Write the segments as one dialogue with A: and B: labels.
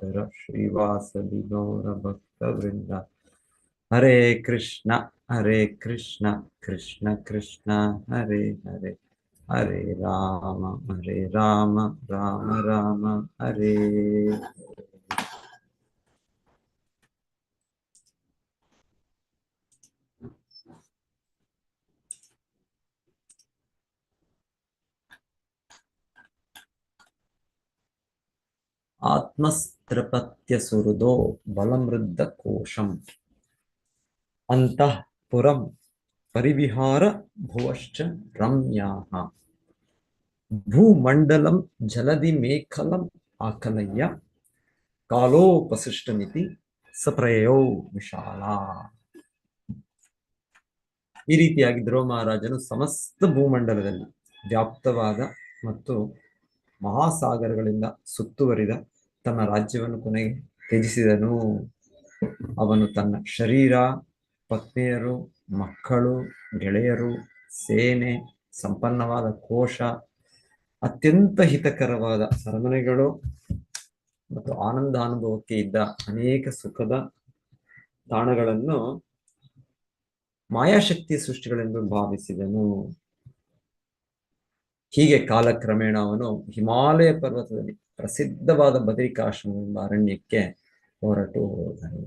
A: ದಾಮೋದರ ಶ್ರೀವಾಸದಿ ಗೌರ ಭಕ್ತ ವೃಂದ. ಹರೇ ಕೃಷ್ಣ ಕೃಷ್ಣ ಕೃಷ್ಣ ಹರೇ ಹರೇ, ಹರೇ ರಾಮ ರಾಮ ರಾಮ ಹರೇ. ಆತ್ಮಸ್ತ್ರಪತ್ಯ ಸುಹೃದೋ ಬಲಮೃದ್ಧ ಕೋಶಂ ಅಂತಃ ಪುರಂ ಪರಿವಿಹಾರ ಭುವಶ್ಚ ರಮ್ಯಾಃ. ಭೂಮಂಡಲಂ ಜಲಧಿ ಮೇಖಲಂ ಆಕಲಯ್ಯ ಕಾಲೋಪಸೃಷ್ಟಮಿತಿ ಸಪ್ರಯೋ ವಿಶಾಲ. ಈ ರೀತಿಯಾಗಿ ಧ್ರುವ ಮಹಾರಾಜನು ಸಮಸ್ತ ಭೂಮಂಡಲದಲ್ಲಿ ವ್ಯಾಪ್ತವಾದ ಮತ್ತು ಮಹಾಸಾಗರಗಳಿಂದ ಸುತ್ತುವರಿದ ತನ್ನ ರಾಜ್ಯವನ್ನು ಕೊನೆಗೆ ತ್ಯಜಿಸಿದನು. ಅವನು ತನ್ನ ಶರೀರ, ಪತ್ನಿಯರು, ಮಕ್ಕಳು, ಗೆಳೆಯರು, ಸೇನೆ, ಸಂಪನ್ನವಾದ ಕೋಶ, ಅತ್ಯಂತ ಹಿತಕರವಾದ ಅರಮನೆಗಳು ಮತ್ತು ಆನಂದಾನುಭವಕ್ಕೆ ಇದ್ದ ಅನೇಕ ಸುಖದ ತಾಣಗಳನ್ನು ಮಾಯಾಶಕ್ತಿಯ ಸೃಷ್ಟಿಗಳೆಂದು ಭಾವಿಸಿದನು. ಹೀಗೆ ಕಾಲಕ್ರಮೇಣ ಅವನು ಹಿಮಾಲಯ ಪರ್ವತದಲ್ಲಿ ಪ್ರಸಿದ್ಧವಾದ ಬದರಿಕಾಶ್ರಮವೆಂಬ ಅರಣ್ಯಕ್ಕೆ ಹೊರಟು ಹೋದನು.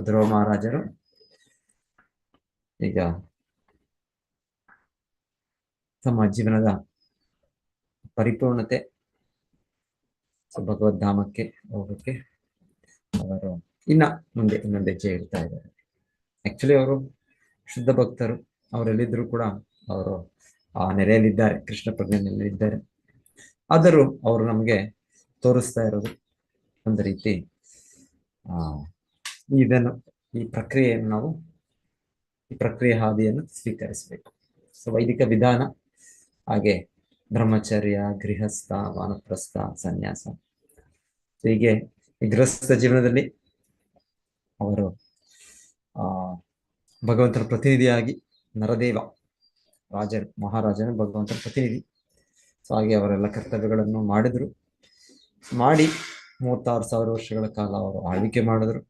A: ಧ್ರುವ ಮಹಾರಾಜರು ಈಗ ತಮ್ಮ ಜೀವನದ ಪರಿಪೂರ್ಣತೆ ಭಗವದ್ಧಾಮಕ್ಕೆ ಹೋಗಕ್ಕೆ ಅವರು ಇನ್ನೊಂದು ಹೆಜ್ಜೆ ಇಡ್ತಾ ಇದ್ದಾರೆ. ಆಕ್ಚುಲಿ ಅವರು ಶುದ್ಧ ಭಕ್ತರು, ಅವರೆಲ್ಲಿದ್ರು ಕೂಡ ಅವರು ಆ ನೆಲೆಯಲ್ಲಿದ್ದಾರೆ, ಕೃಷ್ಣ ಪ್ರಜ್ಞೆಯಲ್ಲಿದ್ದಾರೆ. ಆದರೂ ಅವರು ನಮಗೆ ತೋರಿಸ್ತಾ ಇರೋದು ಒಂದು ರೀತಿ ಈ ಪ್ರಕ್ರಿಯೆ ಹಾದಿಯನ್ನು ಸ್ವೀಕರಿಸಬೇಕು. ಸೊ ವೈದಿಕ ವಿಧಾನ, ಹಾಗೆ ಬ್ರಹ್ಮಚರ್ಯ, ಗೃಹಸ್ಥ, ವಾನಪ್ರಸ್ಥ, ಸನ್ಯಾಸ. ಹೀಗೆ ಈ ಗೃಹಸ್ಥ ಜೀವನದಲ್ಲಿ ಅವರು ಭಗವಂತನ ಪ್ರತಿನಿಧಿಯಾಗಿ ನರದೇವ ಮಹಾರಾಜನು ಭಗವಂತನ ಪ್ರತಿನಿಧಿ. ಸೊ ಹಾಗೆ ಅವರೆಲ್ಲ ಕರ್ತವ್ಯಗಳನ್ನು ಮಾಡಿ 36,000 ವರ್ಷಗಳ ಕಾಲ ಅವರು ಆಳ್ವಿಕೆ ಮಾಡಿದ್ರು,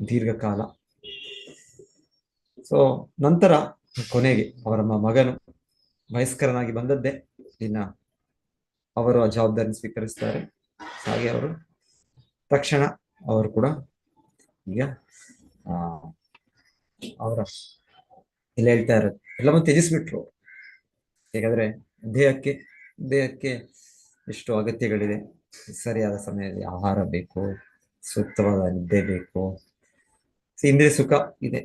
A: ದೀರ್ಘಕಾಲ. ಸೊ ನಂತರ ಕೊನೆಗೆ ಅವರ ಮಗನು ವಯಸ್ಕರನಾಗಿ ಬಂದದ್ದೇ, ಇನ್ನ ಅವರು ಆ ಜವಾಬ್ದಾರಿ ಸ್ವೀಕರಿಸ್ತಾರೆ. ಹಾಗೆ ಅವರು ತಕ್ಷಣ ಅವರು ಕೂಡ ಈಗ ಅವರ ಎಲ್ಲ ಹೇಳ್ತಾ ಇರೋದು ಎಲ್ಲವನ್ನೂ ತ್ಯಜಿಸ್ಬಿಟ್ರು. ಹೇಗಾದ್ರೆ ದೇಹಕ್ಕೆ ಎಷ್ಟು ಅಗತ್ಯಗಳಿದೆ, ಸರಿಯಾದ ಸಮಯದಲ್ಲಿ ಆಹಾರ ಬೇಕು, ಸೂಕ್ತವಾದ ನಿದ್ದೆ ಬೇಕು, ಇಂದ್ರಿಯ ಸುಖ ಇದೆ.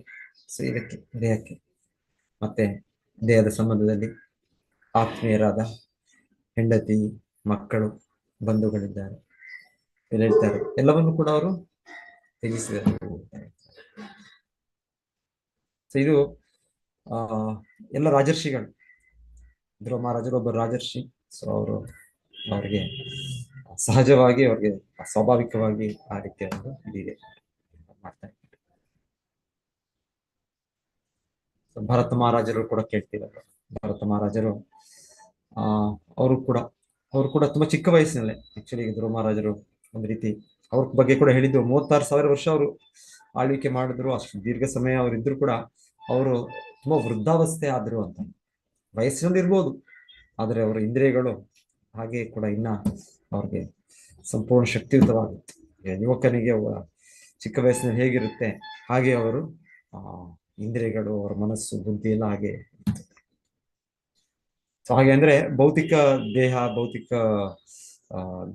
A: ಸೊ ಇದಕ್ಕೆ ದೇಹಕ್ಕೆ ಮತ್ತೆ ದೇಹದ ಸಂಬಂಧದಲ್ಲಿ ಆತ್ಮೀಯರಾದ ಹೆಂಡತಿ, ಮಕ್ಕಳು, ಬಂಧುಗಳಿದ್ದಾರೆ, ಎಲ್ಲ ಹೇಳ್ತಾರೆ. ಎಲ್ಲವನ್ನು ಕೂಡ ಅವರು ತ್ಯಜಿಸಿದರು. ಸೊ ಇದು ಎಲ್ಲ ರಾಜರ್ಷಿಗಳು. ಧ್ರುವ ಮಹಾರಾಜರು ಒಬ್ಬ ರಾಜರ್ಷಿ. ಸೊ ಅವರಿಗೆ ಸಹಜವಾಗಿ, ಅವ್ರಿಗೆ ಸ್ವಾಭಾವಿಕವಾಗಿ ಆ ರೀತಿಯ ಒಂದು ಇದಿದೆ ಮಾಡ್ತಾರೆ. ಭರತ ಮಹಾರಾಜರು ಕೂಡ ಕೇಳ್ತಿದ್ದಾರೆ. ಭರತ ಮಹಾರಾಜರು ಅವರು ಕೂಡ ತುಂಬಾ ಚಿಕ್ಕ ವಯಸ್ಸಿನಲ್ಲೇ, ಆಕ್ಚುಲಿ ಧ್ರುವ ಮಹಾರಾಜರು ಒಂದು ರೀತಿ ಅವ್ರ ಬಗ್ಗೆ ಕೂಡ ಹೇಳಿದ್ದು 36,000 ವರ್ಷ ಅವರು ಆಳ್ವಿಕೆ ಮಾಡಿದ್ರು. ಅಷ್ಟು ದೀರ್ಘ ಸಮಯ ಅವರಿದ್ರು ಕೂಡ ಅವರು ತುಂಬಾ ವೃದ್ಧಾವಸ್ಥೆ ಆದ್ರು ಅಂತ. ವಯಸ್ಸಿನಲ್ಲಿ ಇರ್ಬೋದು, ಆದರೆ ಅವರ ಇಂದ್ರಿಯಗಳು ಹಾಗೆ ಕೂಡ ಇನ್ನ ಅವ್ರಿಗೆ ಸಂಪೂರ್ಣ ಶಕ್ತಿಯುತವಾಗಿತ್ತು. ಯುವಕನಿಗೆ ಚಿಕ್ಕ ವಯಸ್ಸಿನಲ್ಲಿ ಹೇಗಿರುತ್ತೆ ಹಾಗೆ ಅವರು ಇಂದ್ರಿಯಗಳು, ಅವರ ಮನಸ್ಸು, ಬುದ್ಧಿ ಎಲ್ಲ ಹಾಗೆ ಇತ್ತು. ಸೊ ಹಾಗೆ ಅಂದ್ರೆ ಭೌತಿಕ ದೇಹ, ಭೌತಿಕ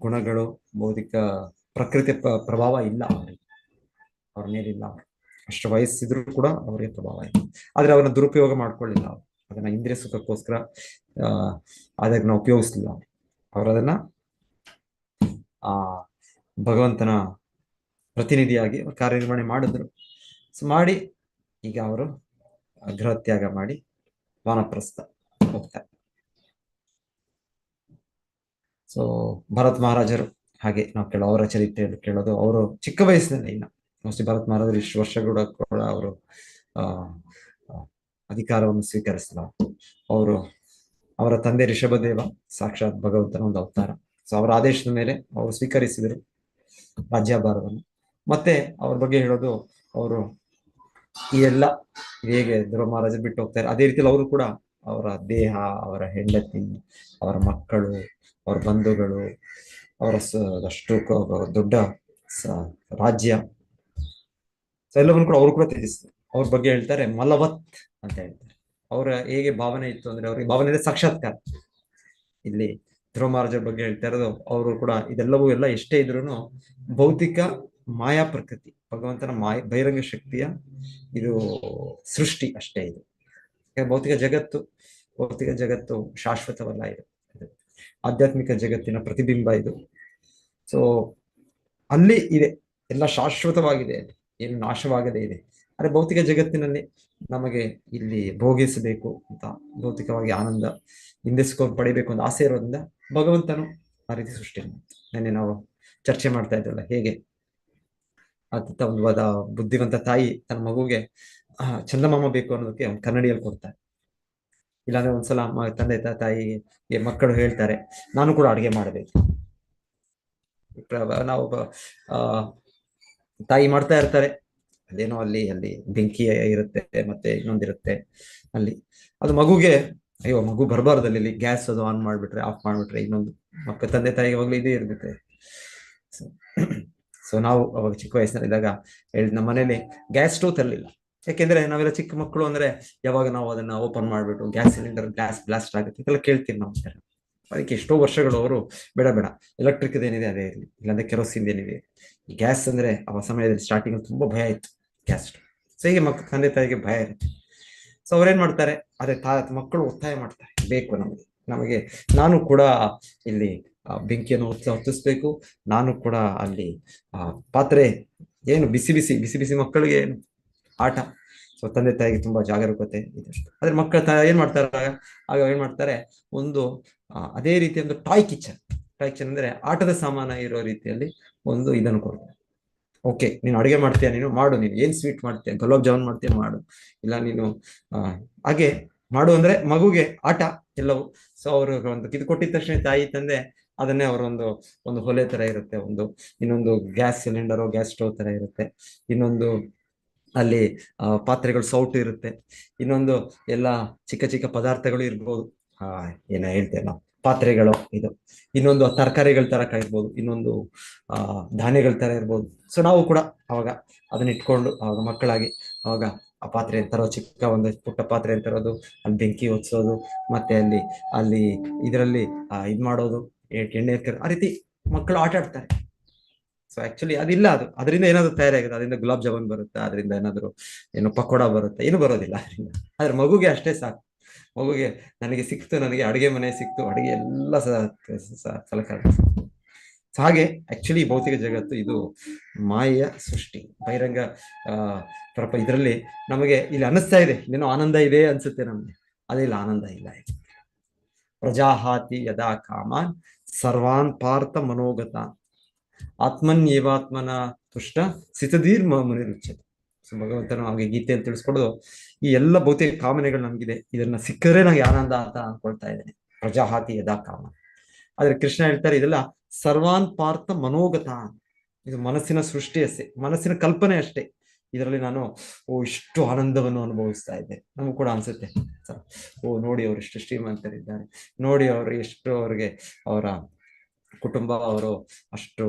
A: ಗುಣಗಳು, ಭೌತಿಕ ಪ್ರಕೃತಿ ಪ್ರಭಾವ ಇಲ್ಲ ಅವ್ರ ಮೇಲಿಲ್ಲ. ಅಷ್ಟು ವಯಸ್ಸಿದ್ರು ಕೂಡ ಅವರಿಗೆ ಪ್ರಭಾವ ಇಲ್ಲ. ಆದ್ರೆ ಅವ್ರನ್ನ ದುರುಪಯೋಗ ಮಾಡ್ಕೊಳ್ಳಿಲ್ಲ. ಅದನ್ನ ಇಂದ್ರಿಯ ಸುಖಕ್ಕೋಸ್ಕರ ಅದನ್ನ ಉಪಯೋಗಿಸ್ಲಿಲ್ಲ. ಅವರದನ್ನ ಭಗವಂತನ ಪ್ರತಿನಿಧಿಯಾಗಿ ಕಾರ್ಯನಿರ್ವಹಣೆ ಮಾಡಿದ್ರು. ಸೊ ಮಾಡಿ ಈಗ ಅವರು ಗೃಹತ್ಯಾಗ ಮಾಡಿ ವಾನಪ್ರಸ್ಥ ಹೋಗ್ತಾರೆ. ಸೊ ಭರತ್ ಮಹಾರಾಜರು ಹಾಗೆ ನಾವು ಅವರ ಚರಿತ್ರೆಯಲ್ಲಿ ಕೇಳೋದು, ಅವರು ಚಿಕ್ಕ ವಯಸ್ಸಿನಲ್ಲಿ ಇನ್ನ ಮೋಸ್ಟ್ಲಿ ಭರತ್ ಮಹಾರಾಜರು ಇಷ್ಟು ವರ್ಷಗಳು ಕೂಡ ಅವರು ಅಧಿಕಾರವನ್ನು ಸ್ವೀಕರಿಸಲ್ಲ. ಅವರು ಅವರ ತಂದೆ ಋಷಭದೇವ ಸಾಕ್ಷಾತ್ ಭಗವಂತನ ಒಂದು ಅವತಾರ. ಸೊ ಅವರ ಆದೇಶದ ಮೇಲೆ ಅವರು ಸ್ವೀಕರಿಸಿದರು ರಾಜ್ಯಭಾರವನ್ನು. ಮತ್ತೆ ಅವ್ರ ಬಗ್ಗೆ ಹೇಳೋದು, ಅವರು ಈ ಎಲ್ಲ ಹೇಗೆ ಧ್ರುವ ಮಹಾರಾಜರು ಬಿಟ್ಟು ಹೋಗ್ತಾರೆ, ಅದೇ ರೀತಿಯಲ್ಲಿ ಅವರು ಕೂಡ ಅವರ ದೇಹ, ಅವರ ಹೆಂಡತಿ, ಅವರ ಮಕ್ಕಳು, ಅವರ ಬಂಧುಗಳು, ಅವರ ಅಷ್ಟು ದೊಡ್ಡ ರಾಜ್ಯ ಎಲ್ಲವನ್ನು ಕೂಡ ಅವರು ಕೂಡ ತ್ಯಜಿಸ್ತಾರೆ. ಅವ್ರ ಬಗ್ಗೆ ಹೇಳ್ತಾರೆ ಮಲವತ್ ಅಂತ ಹೇಳ್ತಾರೆ. ಅವರ ಹೇಗೆ ಭಾವನೆ ಇತ್ತು ಅಂದ್ರೆ, ಅವ್ರಿಗೆ ಭಾವನೆ ಇದೆ ಸಾಕ್ಷಾತ್ಕಾರ. ಇಲ್ಲಿ ಧ್ರುವ ಮಹಾರಾಜರ ಬಗ್ಗೆ ಹೇಳ್ತಾ ಇರೋದು, ಅವರು ಕೂಡ ಇದೆಲ್ಲವೂ ಎಲ್ಲ ಎಷ್ಟೇ ಇದ್ರು ಭೌತಿಕ ಮಾಯಾ ಪ್ರಕೃತಿ, ಭಗವಂತನ ಬಹಿರಂಗ ಶಕ್ತಿಯ ಇದು ಸೃಷ್ಟಿ ಅಷ್ಟೇ ಇದು. ಭೌತಿಕ ಜಗತ್ತು ಶಾಶ್ವತವಲ್ಲ, ಇದು ಆಧ್ಯಾತ್ಮಿಕ ಜಗತ್ತಿನ ಪ್ರತಿಬಿಂಬ ಇದು. ಸೊ ಅಲ್ಲಿ ಇದೆ, ಎಲ್ಲ ಶಾಶ್ವತವಾಗಿದೆ, ಏನು ನಾಶವಾಗದೇ ಇದೆ. ಆದ್ರೆ ಭೌತಿಕ ಜಗತ್ತಿನಲ್ಲಿ ನಮಗೆ ಇಲ್ಲಿ ಭೋಗಿಸಬೇಕು ಅಂತ, ಭೌತಿಕವಾಗಿ ಆನಂದ ಹಿಂದೆಸ್ಕೊಂಡು ಪಡಿಬೇಕು ಅಂತ ಆಸೆ ಇರೋದ್ರಿಂದ ಭಗವಂತನು ಆ ರೀತಿ ಸೃಷ್ಟಿ ನೆನ್ನೆ ನಾವು ಚರ್ಚೆ ಮಾಡ್ತಾ ಇದ್ರಲ್ಲ, ಹೇಗೆ ಒಂದು ಬುದ್ಧಿವಂತ ತಾಯಿ ತನ್ನ ಮಗುಗೆ ಚಂದಮಾಮ ಬೇಕು ಅನ್ನೋದಕ್ಕೆ ಒಂದು ಕನ್ನಡಿಯಲ್ಲಿ ಕೊಡ್ತಾರೆ. ಇಲ್ಲಾಂದ್ರೆ ಒಂದ್ಸಲ ತಂದೆ ತಾಯಿಗೆ ಮಕ್ಕಳು ಹೇಳ್ತಾರೆ, ನಾನು ಕೂಡ ಅಡುಗೆ ಮಾಡಬೇಕು. ನಾವು ತಾಯಿ ಮಾಡ್ತಾ ಇರ್ತಾರೆ, ಅದೇನೋ ಅಲ್ಲಿ ಬೆಂಕಿ ಇರುತ್ತೆ, ಮತ್ತೆ ಇನ್ನೊಂದಿರುತ್ತೆ ಅಲ್ಲಿ. ಅದು ಮಗುಗೆ ಅಯ್ಯೋ ಮಗು ಬರಬಾರ್ದಲ್ಲಿ, ಇಲ್ಲಿ ಗ್ಯಾಸ್ ಅದು ಆನ್ ಮಾಡ್ಬಿಟ್ರೆ, ಆಫ್ ಮಾಡ್ಬಿಟ್ರೆ ಇನ್ನೊಂದು ತಂದೆ ತಾಯಿಗೆ ಹೋಗ್ಲಿ ಇದೇ ಇರುತ್ತೆ. ಸೊ ನಾವು ಅವಾಗ ಚಿಕ್ಕ ವಯಸ್ಸಿನಲ್ಲಿದ್ದಾಗ ನಮ್ಮ ಮನೇಲಿ ಗ್ಯಾಸ್ ಸ್ಟೋವ್ ತರಲಿಲ್ಲ. ಯಾಕೆಂದ್ರೆ ನಾವೆಲ್ಲ ಚಿಕ್ಕ ಮಕ್ಕಳು ಅಂದ್ರೆ ಯಾವಾಗ ನಾವು ಅದನ್ನ ಓಪನ್ ಮಾಡ್ಬಿಟ್ಟು ಗ್ಯಾಸ್ ಸಿಲಿಂಡರ್ ಗ್ಯಾಸ್ ಬ್ಲಾಸ್ಟ್ ಆಗುತ್ತೆ ಇದೆಲ್ಲ ಕೇಳ್ತೀವಿ ನಾವು. ಅದಕ್ಕೆ ಎಷ್ಟೋ ವರ್ಷಗಳು ಅವರು ಬೇಡ ಎಲೆಕ್ಟ್ರಿಕ್ ಏನಿದೆ ಅದೇ ಇರಲಿ, ಇಲ್ಲಾಂದ್ರೆ ಕೆರೋಸಿನ್ ಏನಿದೆ. ಗ್ಯಾಸ್ ಅಂದ್ರೆ ಆ ಸಮಯದಲ್ಲಿ ಸ್ಟಾರ್ಟಿಂಗ್ ತುಂಬಾ ಭಯ ಇತ್ತು ಗ್ಯಾಸ್. ಸೊ ಹೀಗೆ ತಂದೆ ತಾಯಿಗೆ ಭಯ ಇರುತ್ತೆ. ಸೊ ಅವ್ರೇನ್ ಮಾಡ್ತಾರೆ, ಅದೇ ಮಕ್ಕಳು ಒತ್ತಾಯ ಮಾಡ್ತಾರೆ, ಬೇಕು ನಮಗೆ ನಾನು ಕೂಡ ಇಲ್ಲಿ ಬೆಂಕಿಯನ್ನು ಹೊತ್ತಿಸ್ಬೇಕು, ನಾನು ಕೂಡ ಅಲ್ಲಿ ಪಾತ್ರೆ ಏನು ಬಿಸಿ ಬಿಸಿ ಮಕ್ಕಳಿಗೆ ಆಟ. ಸೊ ತಂದೆ ತಾಯಿಗೆ ತುಂಬಾ ಜಾಗರೂಕತೆ ಇದೆ. ಆದ್ರೆ ಮಕ್ಕಳ ಏನ್ ಮಾಡ್ತಾರೆ, ಆಗ ಏನ್ ಮಾಡ್ತಾರೆ, ಒಂದು ಅದೇ ರೀತಿ ಒಂದು ಟಾಯ್ ಕಿಚನ್ ಅಂದ್ರೆ ಆಟದ ಸಾಮಾನ ಇರೋ ರೀತಿಯಲ್ಲಿ ಒಂದು ಇದನ್ನು ಕೊಡ್ತಾರೆ. ಓಕೆ, ನೀನು ಅಡುಗೆ ಮಾಡ್ತೀಯ, ನೀನು ಮಾಡು, ನೀನು ಏನ್ ಸ್ವೀಟ್ ಮಾಡ್ತೀಯ, ಗುಲಾಬ್ ಜಾಮೂನ್ ಮಾಡ್ತೀಯ ಮಾಡು, ಇಲ್ಲ ನೀನು ಹಾಗೆ ಮಾಡು ಅಂದ್ರೆ ಮಗುಗೆ ಆಟ ಎಲ್ಲವೂ. ಸೊ ಅವರು ಒಂದು ಇದು ಕೊಟ್ಟಿದ ತಕ್ಷಣ ತಾಯಿ ತಂದೆ ಅದನ್ನೇ ಒಂದು ಹೊಲೆ ತರ ಇರುತ್ತೆ, ಇನ್ನೊಂದು ಗ್ಯಾಸ್ ಸಿಲಿಂಡರ್ ಗ್ಯಾಸ್ ಸ್ಟೋವ್ ತರ ಇರುತ್ತೆ, ಇನ್ನೊಂದು ಅಲ್ಲಿ ಪಾತ್ರೆಗಳು ಸೌಟು ಇರುತ್ತೆ, ಇನ್ನೊಂದು ಎಲ್ಲ ಚಿಕ್ಕ ಚಿಕ್ಕ ಪದಾರ್ಥಗಳು ಇರ್ಬೋದು, ಏನ ಹೇಳ್ತೇವೆ ನಾವು ಪಾತ್ರೆಗಳು, ಇದು ಇನ್ನೊಂದು ತರಕಾರಿಗಳ ತರ ಇರ್ಬೋದು, ಇನ್ನೊಂದು ಧಾನ್ಯಗಳ ತರ ಇರ್ಬೋದು. ಸೊ ನಾವು ಕೂಡ ಅವಾಗ ಅದನ್ನ ಇಟ್ಕೊಂಡು ಅವಾಗ ಮಕ್ಕಳಾಗಿ ಅವಾಗ ಆ ಪಾತ್ರೆ ತರೋ, ಚಿಕ್ಕ ಒಂದು ಪುಟ್ಟ ಪಾತ್ರೆ ತರೋದು, ಅಲ್ಲಿ ಬೆಂಕಿ ಹೊತ್ಸೋದು, ಮತ್ತೆ ಅಲ್ಲಿ ಇದರಲ್ಲಿ ಇದ್ ಮಾಡೋದು, ಎಣ್ಣೆ ಆ ರೀತಿ ಮಕ್ಕಳು ಆಟ ಆಡ್ತಾರೆ. ಸೊ ಆಕ್ಚುಲಿ ಅದಿಲ್ಲ, ಅದರಿಂದ ಏನಾದ್ರು ತಯಾರಾಗಿದೆ, ಅದರಿಂದ ಗುಲಾಬ್ ಜಾಮೂನ್ ಬರುತ್ತೆ, ಅದರಿಂದ ಏನಾದ್ರು ಏನು ಪಕೋಡ ಬರುತ್ತೆ, ಏನು ಬರೋದಿಲ್ಲ ಅದರಿಂದ. ಆದ್ರೆ ಮಗುಗೆ ಅಷ್ಟೇ ಸಾಕು, ಮಗುಗೆ ನನಗೆ ಸಿಕ್ತು, ನನಗೆ ಅಡುಗೆ ಮನೆ ಸಿಕ್ತು, ಅಡುಗೆ ಎಲ್ಲ ಸಲಕರಣೆ. ಹಾಗೆ ಆಕ್ಚುಲಿ ಭೌತಿಕ ಜಗತ್ತು ಇದು ಮಾಯೆಯ ಸೃಷ್ಟಿ, ಬಹಿರಂಗ ಇದರಲ್ಲಿ ನಮಗೆ ಇಲ್ಲಿ ಅನಿಸ್ತಾ ಇದೆ ಇನ್ನೇನೋ ಆನಂದ ಇದೆ ಅನ್ಸುತ್ತೆ ನಮ್ಗೆ, ಅದೇ ಇಲ್ಲ, ಆನಂದ ಇಲ್ಲ. ಪ್ರಜಾಹಾತಿ ಯದಾ ಕಾಮಾನ್ ಸರ್ವಾನ್ ಪಾರ್ಥ ಮನೋಗತ ಆತ್ಮನ್ಯೇವಾತ್ಮನ ತುಷ್ಟ ಸಿತದೀರ್ ಮುನಿರುಚ್ಯತೆ. ಸೊ ಭಗವಂತನು ಹಾಗೆ ಗೀತೆಯಲ್ಲಿ ತಿಳಿಸ್ಕೊಡೋದು, ಈ ಎಲ್ಲ ಭೌತಿಕ ಕಾಮನೆಗಳು ನಮಗಿದೆ, ಇದನ್ನ ಸಿಕ್ಕರೆ ನಂಗೆ ಆನಂದ ಅಂತ ಅನ್ಕೊಳ್ತಾ ಇದ್ದೇನೆ. ಪ್ರಜಾಹಾತಿ ಯದಾ ಕಾಮ. ಆದ್ರೆ ಕೃಷ್ಣ ಹೇಳ್ತಾರೆ, ಇದೆಲ್ಲ ಸರ್ವಾನ್ ಪಾರ್ಥ ಮನೋಗತ, ಇದು ಮನಸ್ಸಿನ ಸೃಷ್ಟಿ ಅಷ್ಟೇ, ಮನಸ್ಸಿನ ಕಲ್ಪನೆ ಅಷ್ಟೇ. ಇದರಲ್ಲಿ ನಾನು ಇಷ್ಟು ಆನಂದವನ್ನು ಅನುಭವಿಸ್ತಾ ಇದ್ದೆ. ನಮಗೂ ಕೂಡ ಅನ್ಸುತ್ತೆ, ನೋಡಿ ಅವರು ಎಷ್ಟು ಶ್ರೀಮಂತರಿದ್ದಾರೆ, ನೋಡಿ ಅವರು ಎಷ್ಟು ಅವ್ರಿಗೆ ಅವರ ಕುಟುಂಬ ಅವರು ಅಷ್ಟು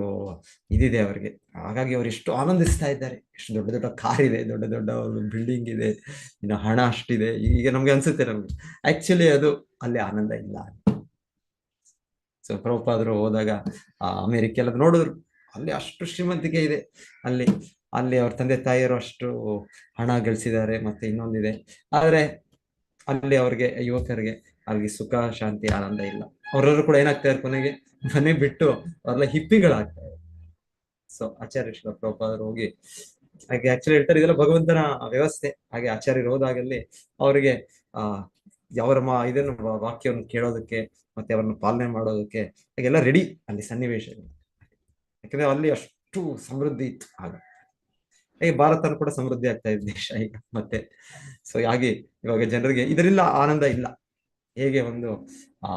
A: ಇದಿದೆ ಅವರಿಗೆ, ಹಾಗಾಗಿ ಅವ್ರು ಎಷ್ಟು ಆನಂದಿಸ್ತಾ ಇದ್ದಾರೆ, ಎಷ್ಟು ದೊಡ್ಡ ದೊಡ್ಡ ಕಾರ್ ಇದೆ, ದೊಡ್ಡ ದೊಡ್ಡ ಬಿಲ್ಡಿಂಗ್ ಇದೆ, ಇನ್ನು ಹಣ ಅಷ್ಟಿದೆ. ಈಗ ನಮ್ಗೆ ಅನ್ಸುತ್ತೆ, ನಮ್ಗೆ ಆಕ್ಚುಲಿ ಅದು ಅಲ್ಲಿ ಆನಂದ ಇಲ್ಲ. ಸೊ ಪ್ರಭುಪಾದರು ಹೋದಾಗ ಅಮೆರಿಕ ಎಲ್ಲ ನೋಡಿದ್ರು, ಅಲ್ಲಿ ಅಷ್ಟು ಶ್ರೀಮಂತಿಕೆ ಇದೆ, ಅಲ್ಲಿ ಅವ್ರ ತಂದೆ ತಾಯಿಯರು ಅಷ್ಟು ಹಣ ಗಳಿಸಿದ್ದಾರೆ, ಮತ್ತೆ ಇನ್ನೊಂದಿದೆ. ಆದ್ರೆ ಅಲ್ಲಿ ಅವ್ರಿಗೆ ಯುವಕರಿಗೆ ಅಲ್ಲಿ ಸುಖ ಶಾಂತಿ ಆನಂದ ಇಲ್ಲ. ಅವರೆಲ್ಲರೂ ಕೂಡ ಏನಾಗ್ತಾರೆ, ಕೊನೆಗೆ ಮನೆ ಬಿಟ್ಟು ಅವ್ರೆಲ್ಲ ಹಿಪ್ಪಿಗಳಾಗ್ತಾರೆ. ಸೊ ಆಚಾರ್ಯ ಶ್ರೀಲ ಪ್ರಭುಪಾದರು ಹೋಗಿ ಹಾಗೆ ಆಕ್ಚುಲಿ ಹೇಳ್ತಾರೆ, ಇದೆಲ್ಲ ಭಗವಂತನ ವ್ಯವಸ್ಥೆ. ಹಾಗೆ ಆಚಾರ್ಯರು ಹೋದಾಗಲ್ಲಿ ಅವರಿಗೆ ಅವರ ಇದನ್ನು ವಾಕ್ಯವನ್ನು ಕೇಳೋದಕ್ಕೆ ಮತ್ತೆ ಅವರನ್ನು ಪಾಲನೆ ಮಾಡೋದಕ್ಕೆ ಹಾಗೆಲ್ಲ ರೆಡಿ ಅಲ್ಲಿ ಸನ್ನಿವೇಶಗಳು. ಯಾಕಂದ್ರೆ ಅಲ್ಲಿ ಅಷ್ಟು ಸಮೃದ್ಧಿ ಇತ್ತು ಆಗ. ಹಾಗೆ ಭಾರತನು ಕೂಡ ಸಮೃದ್ಧಿ ಆಗ್ತಾ ಇದೆ ದೇಶ ಈಗ ಮತ್ತೆ. ಸೊ ಹಾಗೆ ಇವಾಗ ಜನರಿಗೆ ಇದರಿಂದ ಆನಂದ ಇಲ್ಲ. ಹೇಗೆ ಒಂದು ಆ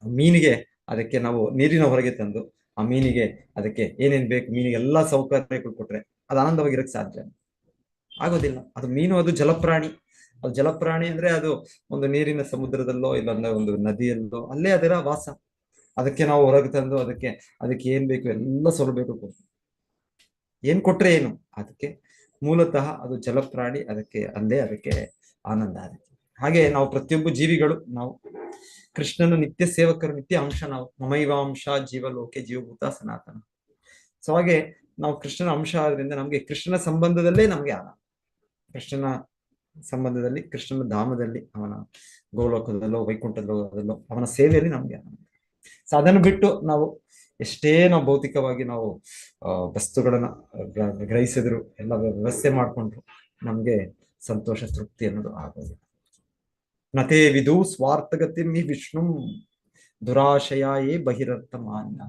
A: ಮೀನಿಗೆ ಅದಕ್ಕೆ ನಾವು ನೀರಿನ ಹೊರಗೆ ತಂದು ಆ ಮೀನಿಗೆ ಅದಕ್ಕೆ ಏನೇನ್ ಬೇಕು, ಮೀನಿಗೆ ಎಲ್ಲಾ ಸೌಕರ್ಯಗಳು ಕೊಟ್ರೆ ಅದು ಆನಂದವಾಗಿರಕ್ಕೆ ಸಾಧ್ಯ ಆಗೋದಿಲ್ಲ. ಅದು ಮೀನು, ಅದು ಜಲಪ್ರಾಣಿ. ಅದು ಜಲಪ್ರಾಣಿ ಅಂದ್ರೆ ಅದು ಒಂದು ನೀರಿನ ಸಮುದ್ರದಲ್ಲೋ ಇಲ್ಲಾಂದ್ರೆ ಒಂದು ನದಿಯಲ್ಲೋ ಅಲ್ಲೇ ಅದರ ವಾಸ. ಅದಕ್ಕೆ ನಾವು ಹೊರಗೆ ತಂದು ಅದಕ್ಕೆ ಅದಕ್ಕೆ ಏನ್ ಬೇಕು ಎಲ್ಲ ಸೌಲಭ್ಯ ಕೊಡ್ತೀವಿ. ಏನ್ ಕೊಟ್ರೆ ಏನು, ಅದಕ್ಕೆ ಮೂಲತಃ ಅದು ಜಲಪ್ರಾಣಿ, ಅದಕ್ಕೆ ಅಲ್ಲೇ ಅದಕ್ಕೆ ಆನಂದ. ಅದಕ್ಕೆ ಹಾಗೆ ನಾವು ಪ್ರತಿಯೊಬ್ಬ ಜೀವಿಗಳು ನಾವು ಕೃಷ್ಣನ ನಿತ್ಯ ಸೇವಕರು, ನಿತ್ಯ ಅಂಶ ನಾವು. ಮಮೈವಾಂಶ ಜೀವಲೋಕೆ ಜೀವಭೂತ ಸನಾತನ. ಸೊ ಹಾಗೆ ನಾವು ಕೃಷ್ಣನ ಅಂಶ ಆದ್ರಿಂದ ನಮ್ಗೆ ಕೃಷ್ಣನ ಸಂಬಂಧದಲ್ಲೇ ನಮ್ಗೆ ಆನಂದ. ಕೃಷ್ಣನ ಸಂಬಂಧದಲ್ಲಿ, ಕೃಷ್ಣನ ಧಾಮದಲ್ಲಿ, ಅವನ ಗೋಲೋಕದಲ್ಲೋ ವೈಕುಂಠದಲ್ಲೋ ಅವನ ಸೇವೆಯಲ್ಲಿ ನಮ್ಗೆ ಆನಂದ. ಸೊ ಅದನ್ನು ಬಿಟ್ಟು ನಾವು ಎಷ್ಟೇ ನಾವು ಭೌತಿಕವಾಗಿ ನಾವು ವಸ್ತುಗಳನ್ನ ಗ್ರಹಿಸಿದ್ರು, ಎಲ್ಲ ವ್ಯವಸ್ಥೆ ಮಾಡ್ಕೊಂಡ್ರು, ನಮ್ಗೆ ಸಂತೋಷ ತೃಪ್ತಿ ಅನ್ನೋದು ಆಗೋದು. ನತೇ ವಿದು ಸ್ವಾರ್ಥಗತಿ ಮಿ ವಿಷ್ಣು ದುರಾಶಯಾಯೇ ಬಹಿರರ್ಥ ಮಾನ್ಯ